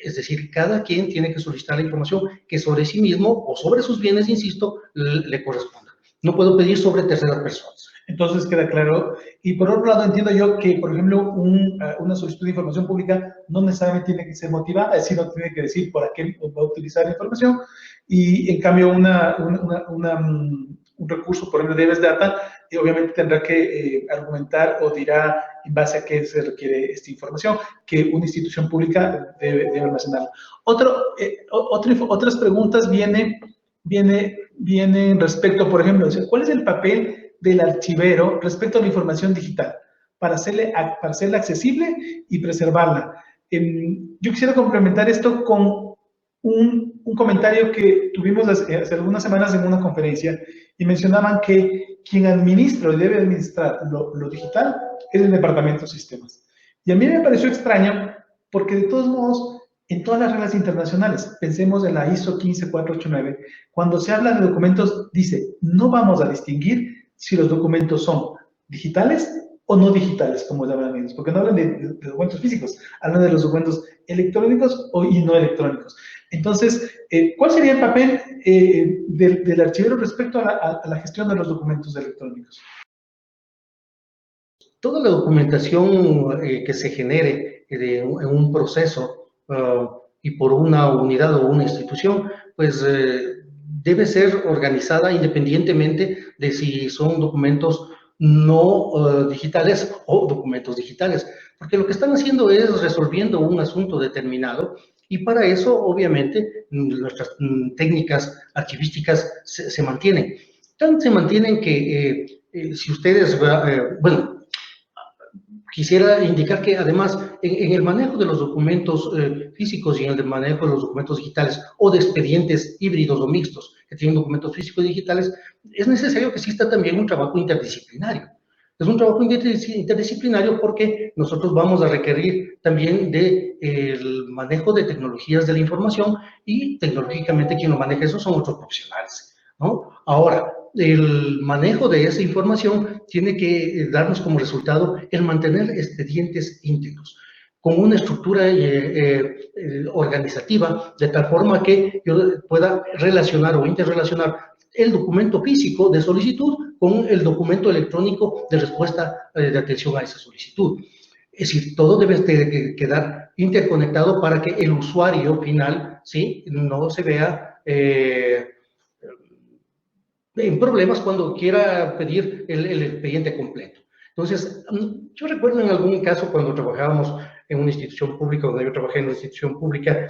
Es decir, cada quien tiene que solicitar la información que sobre sí mismo o sobre sus bienes, insisto, le corresponda. No puedo pedir sobre terceras personas. Entonces queda claro. Y por otro lado, entiendo yo que, por ejemplo, una solicitud de información pública no necesariamente tiene que ser motivada, es decir, no tiene que decir por qué va a utilizar la información. Y en cambio, un recurso, por ejemplo, de habeas data, y obviamente tendrá que argumentar o dirá en base a qué se requiere esta información, que una institución pública debe almacenarla. Otras preguntas vienen respecto, por ejemplo, ¿cuál es el papel del archivero respecto a la información digital para hacerla accesible y preservarla? Yo quisiera complementar esto con un comentario que tuvimos hace algunas semanas en una conferencia y mencionaban que quien administra y debe administrar lo digital es el departamento de sistemas. Y a mí me pareció extraño porque de todos modos, en todas las reglas internacionales, pensemos en la ISO 15489, cuando se habla de documentos, dice, no vamos a distinguir si los documentos son digitales o no digitales, como llaman ellos, porque no hablan de documentos físicos, hablan de los documentos electrónicos y no electrónicos. Entonces, ¿cuál sería el papel del archivero respecto a la gestión de los documentos electrónicos? Toda la documentación que se genere en un proceso y por una unidad o una institución, pues debe ser organizada independientemente de si son documentos no digitales o documentos digitales, porque lo que están haciendo es resolviendo un asunto determinado y para eso, obviamente, nuestras técnicas archivísticas se mantienen. Tan se mantienen que si ustedes, bueno, quisiera indicar que además en el manejo de los documentos físicos y en el manejo de los documentos digitales o de expedientes híbridos o mixtos que tienen documentos físicos y digitales, es necesario que exista también un trabajo interdisciplinario. Es un trabajo interdisciplinario porque nosotros vamos a requerir también del manejo de tecnologías de la información y tecnológicamente quien lo maneja eso son otros profesionales, ¿no? Ahora, el manejo de esa información tiene que darnos como resultado el mantener expedientes íntegros, con una estructura organizativa, de tal forma que yo pueda relacionar o interrelacionar el documento físico de solicitud con el documento electrónico de respuesta de atención a esa solicitud. Es decir, todo debe de quedar interconectado para que el usuario final, ¿sí?, no se vea en problemas cuando quiera pedir el expediente completo. Entonces, yo recuerdo en algún caso cuando trabajábamos en una institución pública, donde yo trabajé en una institución pública,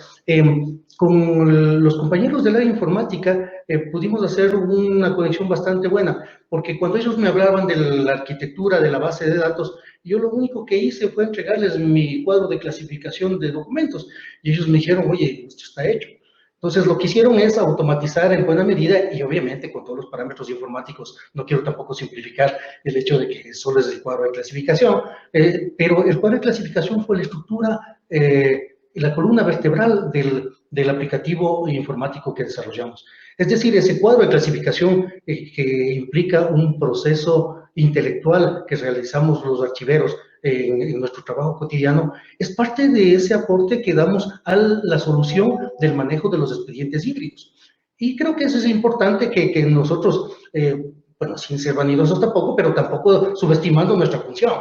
con los compañeros del área informática pudimos hacer una conexión bastante buena, porque cuando ellos me hablaban de la arquitectura de la base de datos, yo lo único que hice fue entregarles mi cuadro de clasificación de documentos, y ellos me dijeron, oye, esto está hecho. Entonces, lo que hicieron es automatizar en buena medida y obviamente con todos los parámetros informáticos. No quiero tampoco simplificar el hecho de que solo es el cuadro de clasificación, pero el cuadro de clasificación fue la estructura, la columna vertebral del aplicativo informático que desarrollamos. Es decir, ese cuadro de clasificación que implica un proceso intelectual que realizamos los archiveros en nuestro trabajo cotidiano, es parte de ese aporte que damos a la solución del manejo de los expedientes híbridos. Y creo que eso es importante que nosotros, bueno, sin ser vanidosos tampoco, pero tampoco subestimando nuestra función.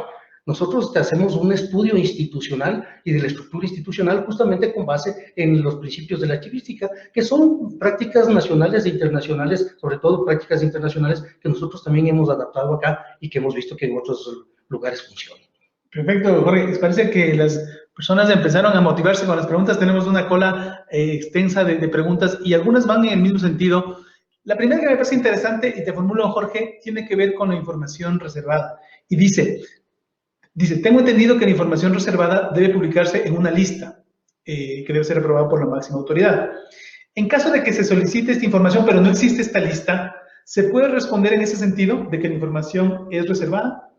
Nosotros hacemos un estudio institucional y de la estructura institucional justamente con base en los principios de la archivística, que son prácticas nacionales e internacionales, sobre todo prácticas internacionales que nosotros también hemos adaptado acá y que hemos visto que en otros lugares funcionan. Perfecto, Jorge. Parece que las personas empezaron a motivarse con las preguntas. Tenemos una cola extensa de preguntas y algunas van en el mismo sentido. La primera que me parece interesante, y te formulo, Jorge, tiene que ver con la información reservada. Y dice, tengo entendido que la información reservada debe publicarse en una lista que debe ser aprobada por la máxima autoridad. En caso de que se solicite esta información, pero no existe esta lista, ¿se puede responder en ese sentido de que la información es reservada?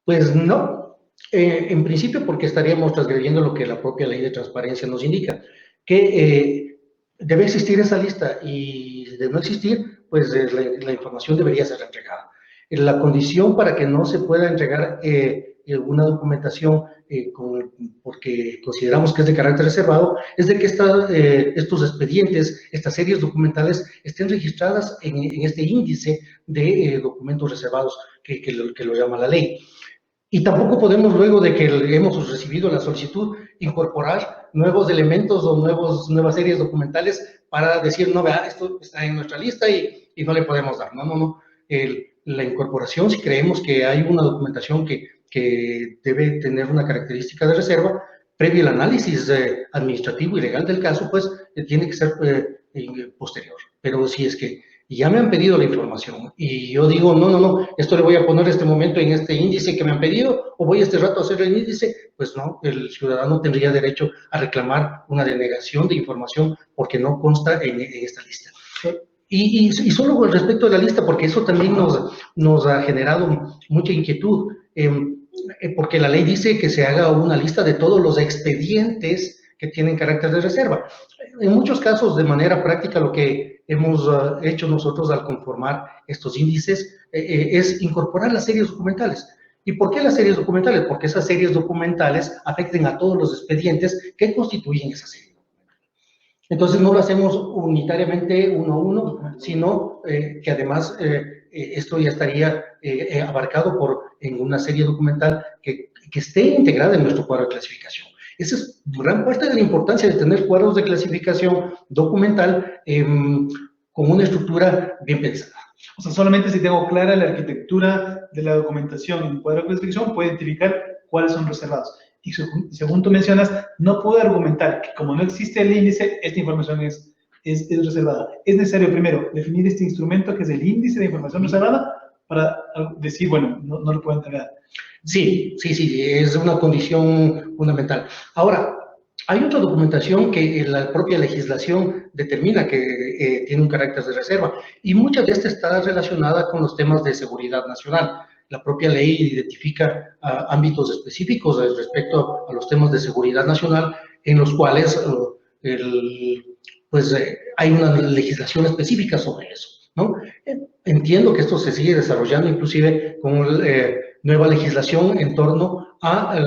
Pues no. En principio, porque estaríamos transgrediendo lo que la propia ley de transparencia nos indica, que debe existir esa lista y de no existir, pues la información debería ser entregada. La condición para que no se pueda entregar una documentación porque consideramos que es de carácter reservado, es de que estos expedientes, estas series documentales estén registradas en este índice de documentos reservados que lo llama la ley. Y tampoco podemos, luego de que hemos recibido la solicitud, incorporar nuevos elementos o nuevas series documentales para decir, no, vea, esto está en nuestra lista y no le podemos dar. No. la incorporación, si creemos que hay una documentación que debe tener una característica de reserva, previo al análisis administrativo y legal del caso, pues tiene que ser posterior. Pero si es que ya me han pedido la información y yo digo, no, esto le voy a poner este momento en este índice que me han pedido, o voy este rato a hacer el índice, pues no, el ciudadano tendría derecho a reclamar una denegación de información porque no consta en esta lista. Y solo con respecto a la lista, porque eso también nos ha generado mucha inquietud, porque la ley dice que se haga una lista de todos los expedientes que tienen carácter de reserva. En muchos casos, de manera práctica, lo que hemos hecho nosotros al conformar estos índices es incorporar las series documentales. ¿Y por qué las series documentales? Porque esas series documentales afecten a todos los expedientes que constituyen esa serie. Entonces no lo hacemos unitariamente uno a uno, sino que además esto ya estaría abarcado en una serie documental que esté integrada en nuestro cuadro de clasificación. Esa es gran parte de la importancia de tener cuadros de clasificación documental con una estructura bien pensada. O sea, solamente si tengo clara la arquitectura de la documentación en un cuadro de clasificación, puedo identificar cuáles son reservados. Y según tú mencionas, no puedo argumentar que como no existe el índice, esta información es reservada. Es necesario primero definir este instrumento que es el índice de información reservada para decir, bueno, no lo puedo entregar. Sí, es una condición fundamental. Ahora, hay otra documentación que la propia legislación determina que tiene un carácter de reserva y mucha de esta está relacionada con los temas de seguridad nacional. La propia ley identifica ámbitos específicos respecto a los temas de seguridad nacional en los cuales hay una legislación específica sobre eso, ¿no? Entiendo que esto se sigue desarrollando inclusive con nueva legislación en torno a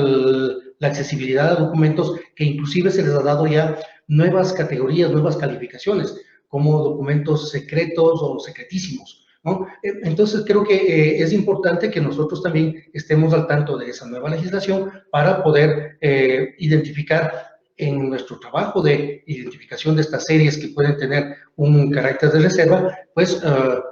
la accesibilidad a documentos que inclusive se les ha dado ya nuevas categorías, nuevas calificaciones, como documentos secretos o secretísimos, ¿no? Entonces creo que es importante que nosotros también estemos al tanto de esa nueva legislación para poder identificar en nuestro trabajo de identificación de estas series que pueden tener un carácter de reserva, pues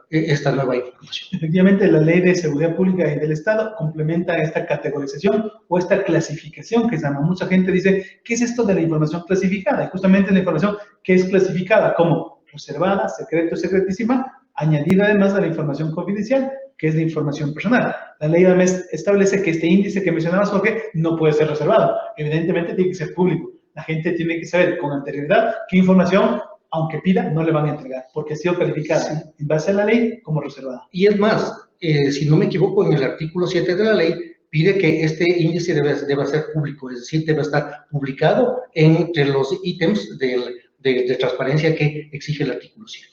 esta nueva información. Efectivamente, la Ley de Seguridad Pública y del Estado complementa esta categorización o esta clasificación que se llama. Mucha gente dice, ¿qué es esto de la información clasificada? Y justamente la información que es clasificada como reservada, secreto, secretísima, añadida además a la información confidencial, que es la información personal. La ley además establece que este índice que mencionabas, Jorge, no puede ser reservado. Evidentemente tiene que ser público. La gente tiene que saber con anterioridad qué información, aunque pida, no le van a entregar, porque ha sido calificada en base a la ley como reservada. Y es más, si no me equivoco, en el artículo 7 de la ley pide que este índice deba ser público, es decir, debe estar publicado entre los ítems de transparencia que exige el artículo 7.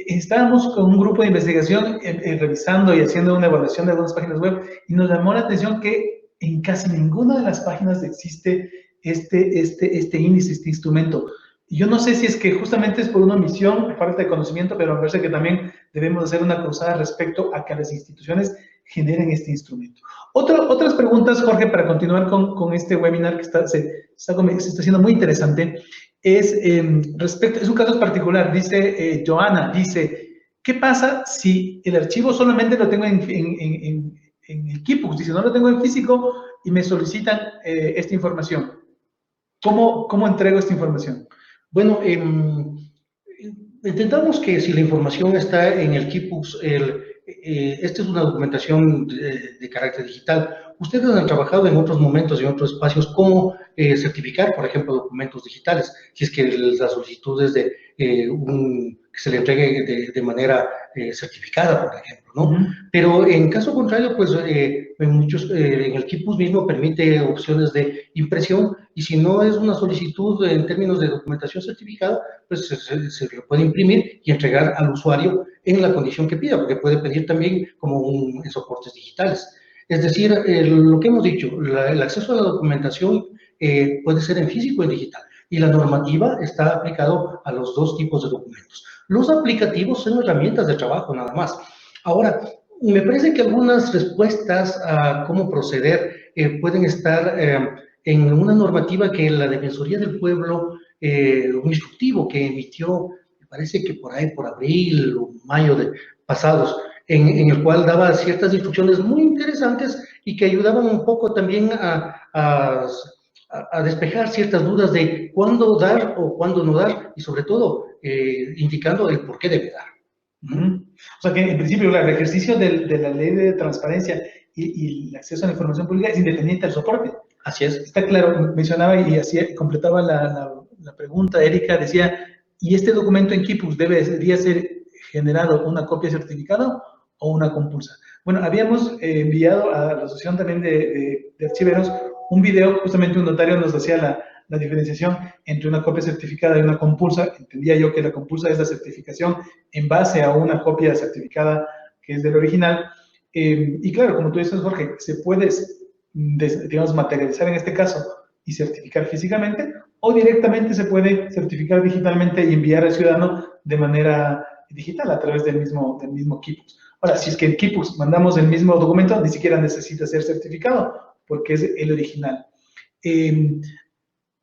Estábamos con un grupo de investigación revisando y haciendo una evaluación de algunas páginas web y nos llamó la atención que en casi ninguna de las páginas existe este índice, este instrumento. Y yo no sé si es que justamente es por una omisión, falta de conocimiento, pero me parece que también debemos hacer una cruzada respecto a que las instituciones generen este instrumento. Otras preguntas, Jorge, para continuar con este webinar que se está haciendo muy interesante, es es un caso particular, dice Joana, dice, ¿qué pasa si el archivo solamente lo tengo en el Keepbooks? Dice, no lo tengo en físico y me solicitan esta información. ¿Cómo entrego esta información? Bueno, entendamos que si la información está en el Keepbooks, esta es una documentación de carácter digital. Ustedes han trabajado en otros momentos y en otros espacios cómo certificar, por ejemplo, documentos digitales, si es que la solicitud es de que se le entregue de manera certificada, por ejemplo, ¿no? Pero en caso contrario, pues en el Keepbooks mismo permite opciones de impresión y si no es una solicitud en términos de documentación certificada, pues se lo puede imprimir y entregar al usuario en la condición que pida, porque puede pedir también como en soportes digitales. Es decir, lo que hemos dicho, el acceso a la documentación puede ser en físico o en digital y la normativa está aplicado a los dos tipos de documentos. Los aplicativos son herramientas de trabajo nada más. Ahora, me parece que algunas respuestas a cómo proceder pueden estar en una normativa que la Defensoría del Pueblo, un instructivo que emitió, me parece que por ahí, por abril o mayo pasados, en el cual daba ciertas instrucciones muy interesantes y que ayudaban un poco también a despejar ciertas dudas de cuándo dar o cuándo no dar, y sobre todo indicando el por qué debe dar. O sea que en principio el ejercicio de la ley de transparencia y el acceso a la información pública es independiente del soporte. Así es. Está claro, mencionaba y así completaba la pregunta, Erika, decía, ¿y este documento en Kipus debería ser generado una copia certificada o una compulsa? Bueno, habíamos enviado a la asociación también de archiveros un video, justamente un notario nos hacía la diferenciación entre una copia certificada y una compulsa. Entendía yo que la compulsa es la certificación en base a una copia certificada que es del original. Y claro, como tú dices, Jorge, se puede, digamos, materializar en este caso y certificar físicamente, o directamente se puede certificar digitalmente y enviar al ciudadano de manera digital a través del mismo Kipus. Ahora, si es que en Kipus mandamos el mismo documento, ni siquiera necesita ser certificado, porque es el original.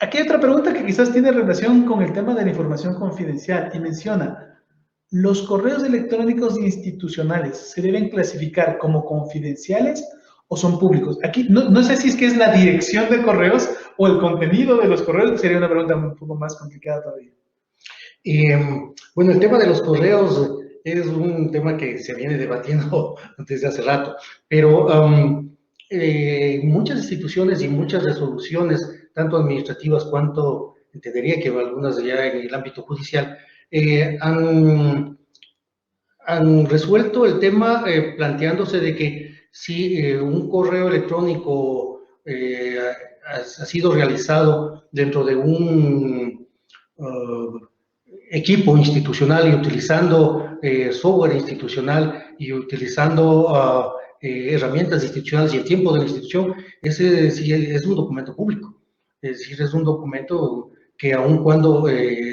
Aquí hay otra pregunta que quizás tiene relación con el tema de la información confidencial y menciona, ¿los correos electrónicos institucionales se deben clasificar como confidenciales o son públicos? Aquí no sé si es que es la dirección de correos o el contenido de los correos, sería una pregunta un poco más complicada todavía. Bueno, el tema de los correos es un tema que se viene debatiendo desde hace rato, pero muchas instituciones y muchas resoluciones, tanto administrativas cuanto, entendería que algunas ya en el ámbito judicial, han resuelto el tema planteándose de que si un correo electrónico ha sido realizado dentro de un equipo institucional y utilizando software institucional y utilizando herramientas institucionales y el tiempo de la institución, ese sí es un documento público. Es decir, es un documento que aun cuando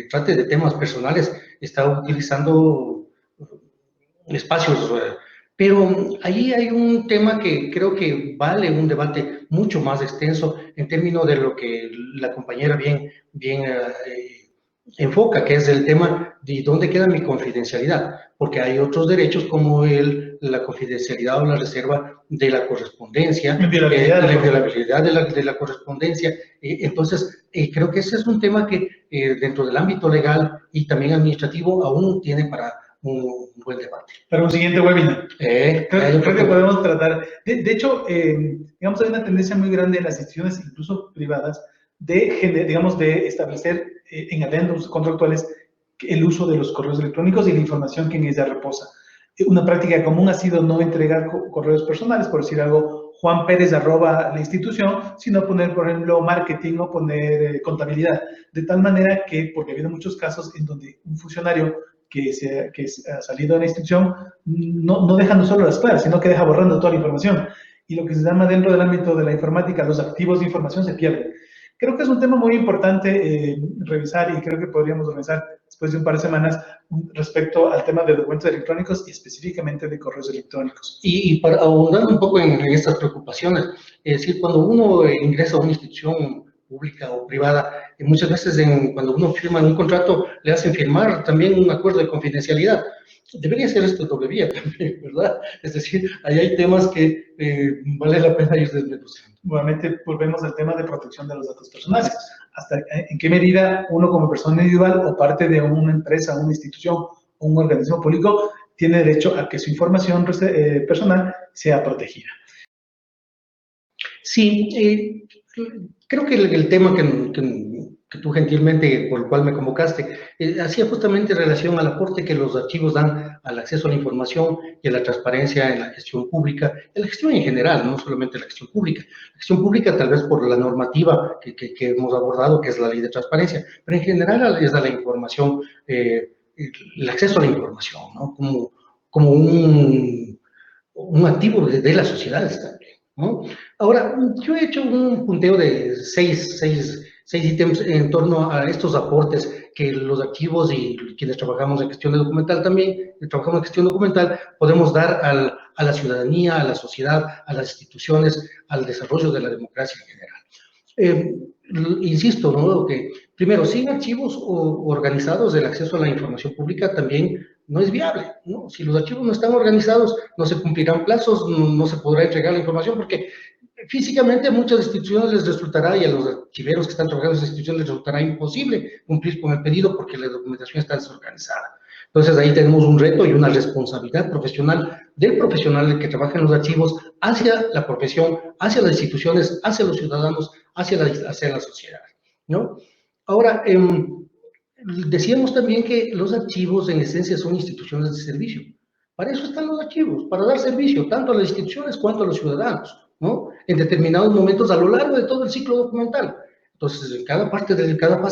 trate de temas personales, está utilizando espacios, pero ahí hay un tema que creo que vale un debate mucho más extenso en términos de lo que la compañera bien enfoca, que es el tema de dónde queda mi confidencialidad, porque hay otros derechos como la confidencialidad o la reserva de la correspondencia, la inviolabilidad de la correspondencia. Entonces, creo que ese es un tema que dentro del ámbito legal y también administrativo aún tiene para un buen debate. Para un siguiente webinar. Creo que podemos tratar. De hecho, digamos, hay una tendencia muy grande en las instituciones, incluso privadas, de establecer en adendos contractuales el uso de los correos electrónicos y la información que en ella reposa. Una práctica común ha sido no entregar correos personales, por decir algo, Juan Pérez @ la institución, sino poner, por ejemplo, marketing o poner contabilidad. De tal manera que, porque ha habido muchos casos en donde un funcionario que ha salido de la institución no deja no solo las claves, sino que deja borrando toda la información. Y lo que se llama dentro del ámbito de la informática, los activos de información se pierden. Creo que es un tema muy importante revisar y creo que podríamos revisar después de un par de semanas respecto al tema de documentos electrónicos y específicamente de correos electrónicos. Y para ahondar un poco en estas preocupaciones, es decir, cuando uno ingresa a una institución pública o privada, muchas veces cuando uno firma un contrato le hacen firmar también un acuerdo de confidencialidad. Debería ser esto doble vía también, ¿verdad? Es decir, ahí hay temas que vale la pena ir desmenuzando. Nuevamente volvemos al tema de protección de los datos personales. Hasta en qué medida uno como persona individual o parte de una empresa, una institución o un organismo público tiene derecho a que su información personal sea protegida. Sí, creo que el tema que tú gentilmente, por el cual me convocaste, hacía justamente relación al aporte que los archivos dan al acceso a la información y a la transparencia en la gestión pública, en la gestión en general, no solamente la gestión pública. La gestión pública tal vez por la normativa que hemos abordado, que es la ley de transparencia, pero en general es a la información, el acceso a la información, ¿no? Como un activo de las sociedades también, ¿no? Ahora, yo he hecho un punteo de seis ítems en torno a estos aportes que los archivos y quienes trabajamos en gestión documental también, trabajamos en gestión documental, podemos dar a la ciudadanía, a la sociedad, a las instituciones, al desarrollo de la democracia en general. Insisto, ¿no? Que primero, sin archivos organizados, el acceso a la información pública también no es viable, ¿no? Si los archivos no están organizados, no se cumplirán plazos, no se podrá entregar la información, porque físicamente a muchas instituciones les resultará, y a los archiveros que están trabajando en esas instituciones les resultará imposible cumplir con el pedido porque la documentación está desorganizada. Entonces ahí tenemos un reto y una responsabilidad profesional del profesional que trabaja en los archivos hacia la profesión, hacia las instituciones, hacia los ciudadanos, hacia la sociedad, ¿no? Ahora, decíamos también que los archivos en esencia son instituciones de servicio. Para eso están los archivos, para dar servicio tanto a las instituciones cuanto a los ciudadanos, ¿no? En determinados momentos a lo largo de todo el ciclo documental. Entonces, en cada fase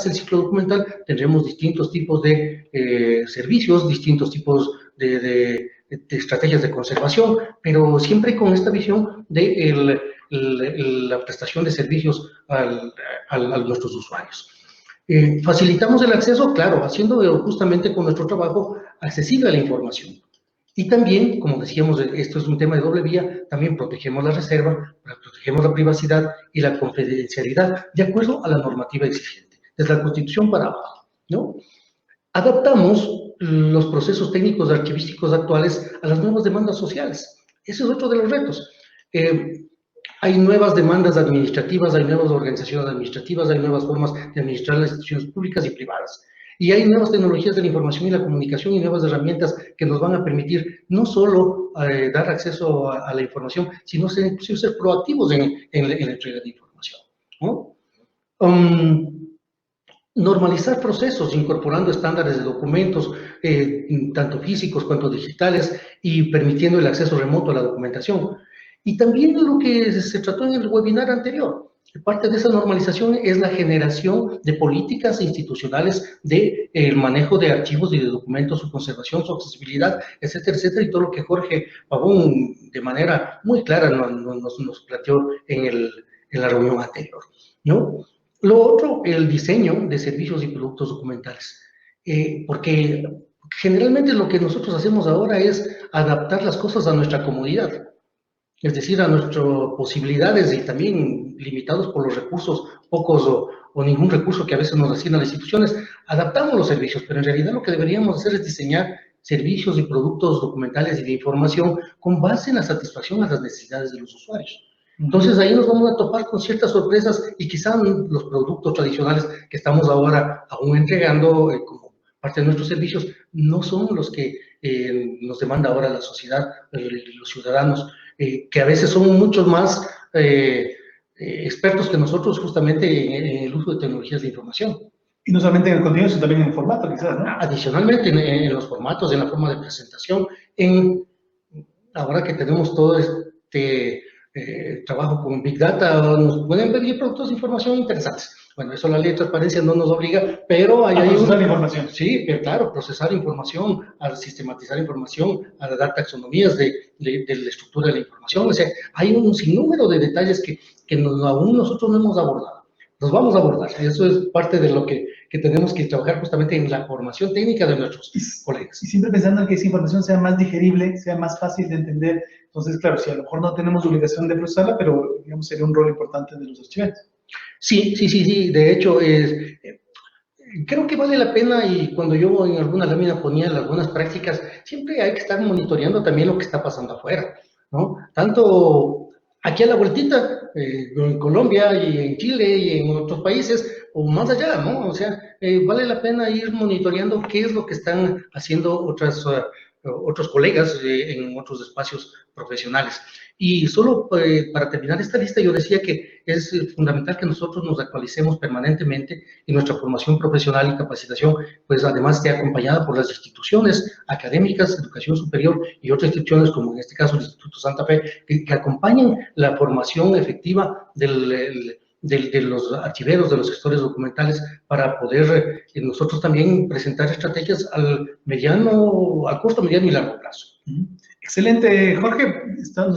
del ciclo documental tendremos distintos tipos de servicios, distintos tipos de estrategias de conservación, pero siempre con esta visión de la prestación de servicios a nuestros usuarios. Facilitamos el acceso, claro, haciendo justamente con nuestro trabajo accesible a la información. Y también, como decíamos, esto es un tema de doble vía, también protegemos la reserva, protegemos la privacidad y la confidencialidad de acuerdo a la normativa exigente, desde la Constitución para abajo, ¿no? Adaptamos los procesos técnicos archivísticos actuales a las nuevas demandas sociales. Ese es otro de los retos. Hay nuevas demandas administrativas, hay nuevas organizaciones administrativas, hay nuevas formas de administrar las instituciones públicas y privadas. Y hay nuevas tecnologías de la información y la comunicación y nuevas herramientas que nos van a permitir no solo dar acceso a la información, sino ser proactivos en la entrega de información, ¿no? Normalizar procesos incorporando estándares de documentos, tanto físicos cuanto digitales, y permitiendo el acceso remoto a la documentación. Y también lo que se trató en el webinar anterior, parte de esa normalización es la generación de políticas institucionales de el manejo de archivos y de documentos, su conservación, su accesibilidad, etcétera, etcétera, y todo lo que Jorge Pavón de manera muy clara nos planteó en la reunión anterior, ¿no? Lo otro, el diseño de servicios y productos documentales, porque generalmente lo que nosotros hacemos ahora es adaptar las cosas a nuestra comodidad, es decir, a nuestras posibilidades, y también limitados por los recursos, pocos o ningún recurso que a veces nos asignan las instituciones, adaptamos los servicios, pero en realidad lo que deberíamos hacer es diseñar servicios y productos documentales y de información con base en la satisfacción a las necesidades de los usuarios. Entonces ahí nos vamos a topar con ciertas sorpresas, y quizás los productos tradicionales que estamos ahora aún entregando como parte de nuestros servicios no son los que nos demanda ahora la sociedad, los ciudadanos, que a veces son mucho más expertos que nosotros justamente en el uso de tecnologías de información. Y no solamente en el contenido, sino también en el formato, quizás, ¿no? Adicionalmente, en los formatos, en la forma de presentación, ahora que tenemos todo este trabajo con Big Data, nos pueden pedir productos de información interesantes. Bueno, eso la ley de transparencia no nos obliga, pero hay procesar información. Sí, pero claro, procesar información, a sistematizar información, a dar taxonomías de la estructura de la información. O sea, hay un sinnúmero de detalles que aún nosotros no hemos abordado. Los vamos a abordar. Eso es parte de lo que tenemos que trabajar justamente en la formación técnica de nuestros colegas. Y siempre pensando en que esa información sea más digerible, sea más fácil de entender. Entonces, claro, si a lo mejor no tenemos obligación de procesarla, pero digamos sería un rol importante de los archiveros. Sí. De hecho, creo que vale la pena, y cuando yo en alguna lámina ponía las buenas prácticas, siempre hay que estar monitoreando también lo que está pasando afuera, ¿no? Tanto aquí a la vueltita, en Colombia y en Chile y en otros países, o más allá, ¿no? O sea, vale la pena ir monitoreando qué es lo que están haciendo otros colegas en otros espacios profesionales. Y solo para terminar esta lista, yo decía que es fundamental que nosotros nos actualicemos permanentemente, y nuestra formación profesional y capacitación, pues además esté acompañada por las instituciones académicas, educación superior y otras instituciones, como en este caso el Instituto Santa Fe, que acompañen la formación efectiva de los archiveros, de los gestores documentales, para poder nosotros también presentar estrategias al corto, mediano y largo plazo. Excelente, Jorge.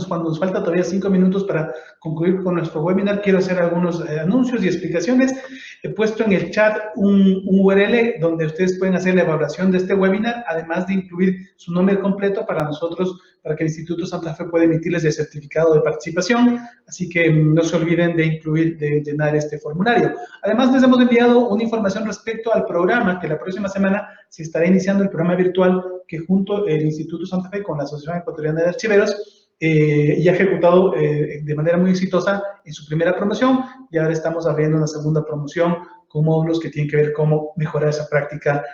Cuando nos falta todavía 5 minutos para concluir con nuestro webinar, quiero hacer algunos anuncios y explicaciones. He puesto en el chat un URL donde ustedes pueden hacer la evaluación de este webinar, además de incluir su nombre completo para nosotros, para que el Instituto Santa Fe pueda emitirles el certificado de participación. Así que no se olviden de llenar este formulario. Además, les hemos enviado una información respecto al programa, que la próxima semana se estará iniciando el programa virtual que junto el Instituto Santa Fe con la Asociación Ecuatoriana de Archiveros y ha ejecutado de manera muy exitosa en su primera promoción, y ahora estamos abriendo una segunda promoción con módulos que tienen que ver cómo mejorar esa práctica,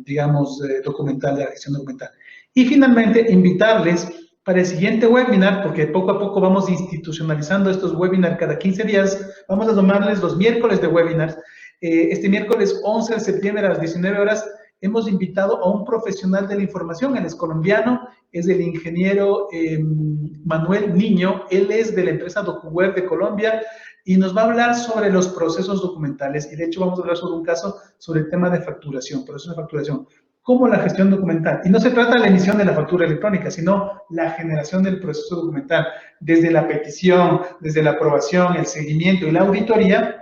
digamos, documental, de la gestión documental. Y finalmente, invitarles para el siguiente webinar, porque poco a poco vamos institucionalizando estos webinars cada 15 días, vamos a tomarles los miércoles de webinars. Este miércoles 11 de septiembre a las 19 horas hemos invitado a un profesional de la información, él es colombiano, es el ingeniero Manuel Niño, él es de la empresa DocuWeb de Colombia y nos va a hablar sobre los procesos documentales, y de hecho vamos a hablar sobre un caso sobre el tema de facturación, procesos de facturación, como la gestión documental. Y no se trata de la emisión de la factura electrónica, sino la generación del proceso documental, desde la petición, desde la aprobación, el seguimiento y la auditoría,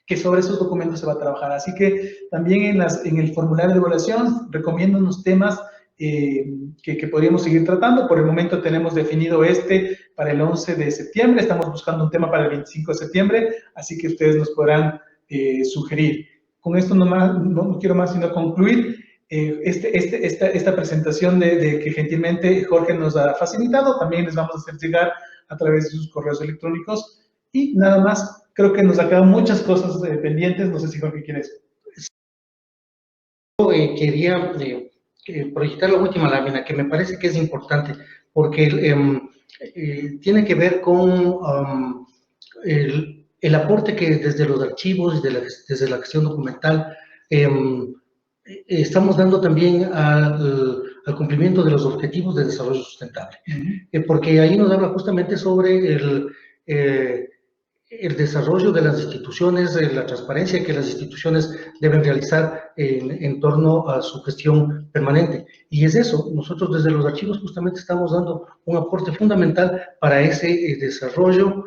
que sobre esos documentos se va a trabajar. Así que también en el formulario de evaluación recomiendo unos temas que podríamos seguir tratando. Por el momento tenemos definido para el 11 de septiembre, estamos buscando un tema para el 25 de septiembre, así que ustedes nos podrán sugerir. Con esto no quiero más sino concluir esta presentación que gentilmente Jorge nos ha facilitado. También les vamos a hacer llegar a través de sus correos electrónicos. Y nada más, creo que nos ha quedado muchas cosas pendientes. No sé si Jorge quieres. Quería proyectar la última lámina, que me parece que es importante, porque tiene que ver con el aporte que desde los archivos, desde la gestión documental, estamos dando también al cumplimiento de los objetivos de desarrollo sustentable. Porque ahí nos habla justamente sobre el desarrollo de las instituciones, la transparencia que las instituciones deben realizar en torno a su gestión permanente. Y es eso, nosotros desde los archivos justamente estamos dando un aporte fundamental para ese desarrollo.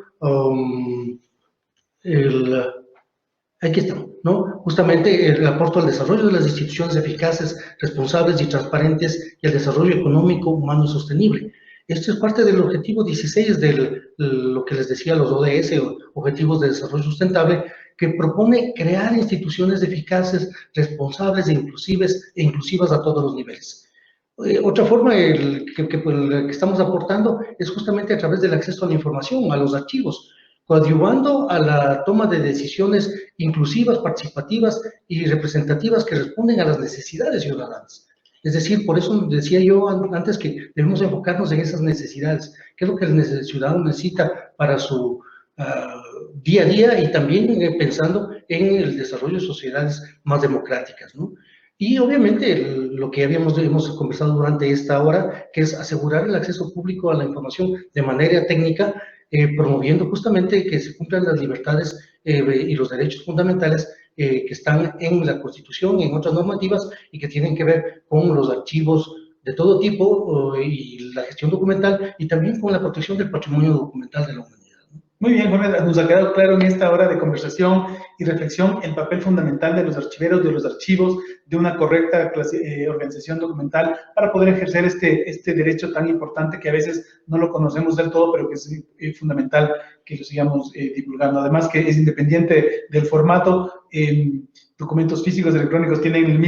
Aquí estamos, ¿no? Justamente el aporte al desarrollo de las instituciones eficaces, responsables y transparentes, y al desarrollo económico, humano y sostenible. Esto es parte del objetivo 16 de lo que les decía, los ODS, Objetivos de Desarrollo Sustentable, que propone crear instituciones eficaces, responsables e inclusivas a todos los niveles. Otra forma que estamos aportando es justamente a través del acceso a la información, a los archivos, coadyuvando a la toma de decisiones inclusivas, participativas y representativas que responden a las necesidades ciudadanas. Es decir, por eso decía yo antes que debemos enfocarnos en esas necesidades. ¿Qué es lo que el ciudadano necesita para su día a día? Y también pensando en el desarrollo de sociedades más democráticas, ¿no? Y obviamente lo que hemos conversado durante esta hora, que es asegurar el acceso público a la información de manera técnica, promoviendo justamente que se cumplan las libertades y los derechos fundamentales que están en la Constitución y en otras normativas y que tienen que ver con los archivos de todo tipo y la gestión documental, y también con la protección del patrimonio documental de la humanidad. Muy bien, Jorge, nos ha quedado claro en esta hora de conversación y reflexión el papel fundamental de los archiveros, de los archivos, de una correcta organización documental para poder ejercer este derecho tan importante que a veces no lo conocemos del todo, pero que es fundamental que lo sigamos divulgando. Además que es independiente del formato, documentos físicos, electrónicos tienen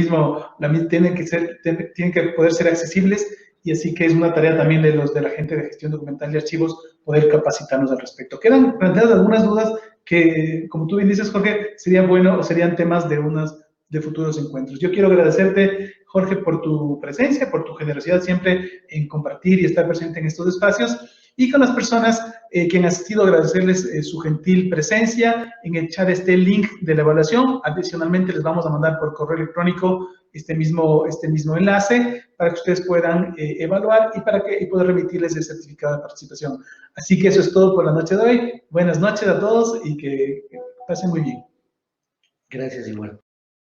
tienen que poder ser accesibles, y así que es una tarea también de la gente de gestión documental y archivos poder capacitarnos al respecto. Quedan planteadas algunas dudas que, como tú bien dices, Jorge, sería bueno o serían temas de futuros encuentros. Yo quiero agradecerte, Jorge, por tu presencia, por tu generosidad siempre en compartir y estar presente en estos espacios, y con las personas que han asistido, agradecerles su gentil presencia. En el chat está el link de la evaluación. Adicionalmente, les vamos a mandar por correo electrónico este mismo enlace para que ustedes puedan evaluar y poder remitirles el certificado de participación. Así que eso es todo por la noche de hoy. Buenas noches a todos y que pasen muy bien. Gracias, igual.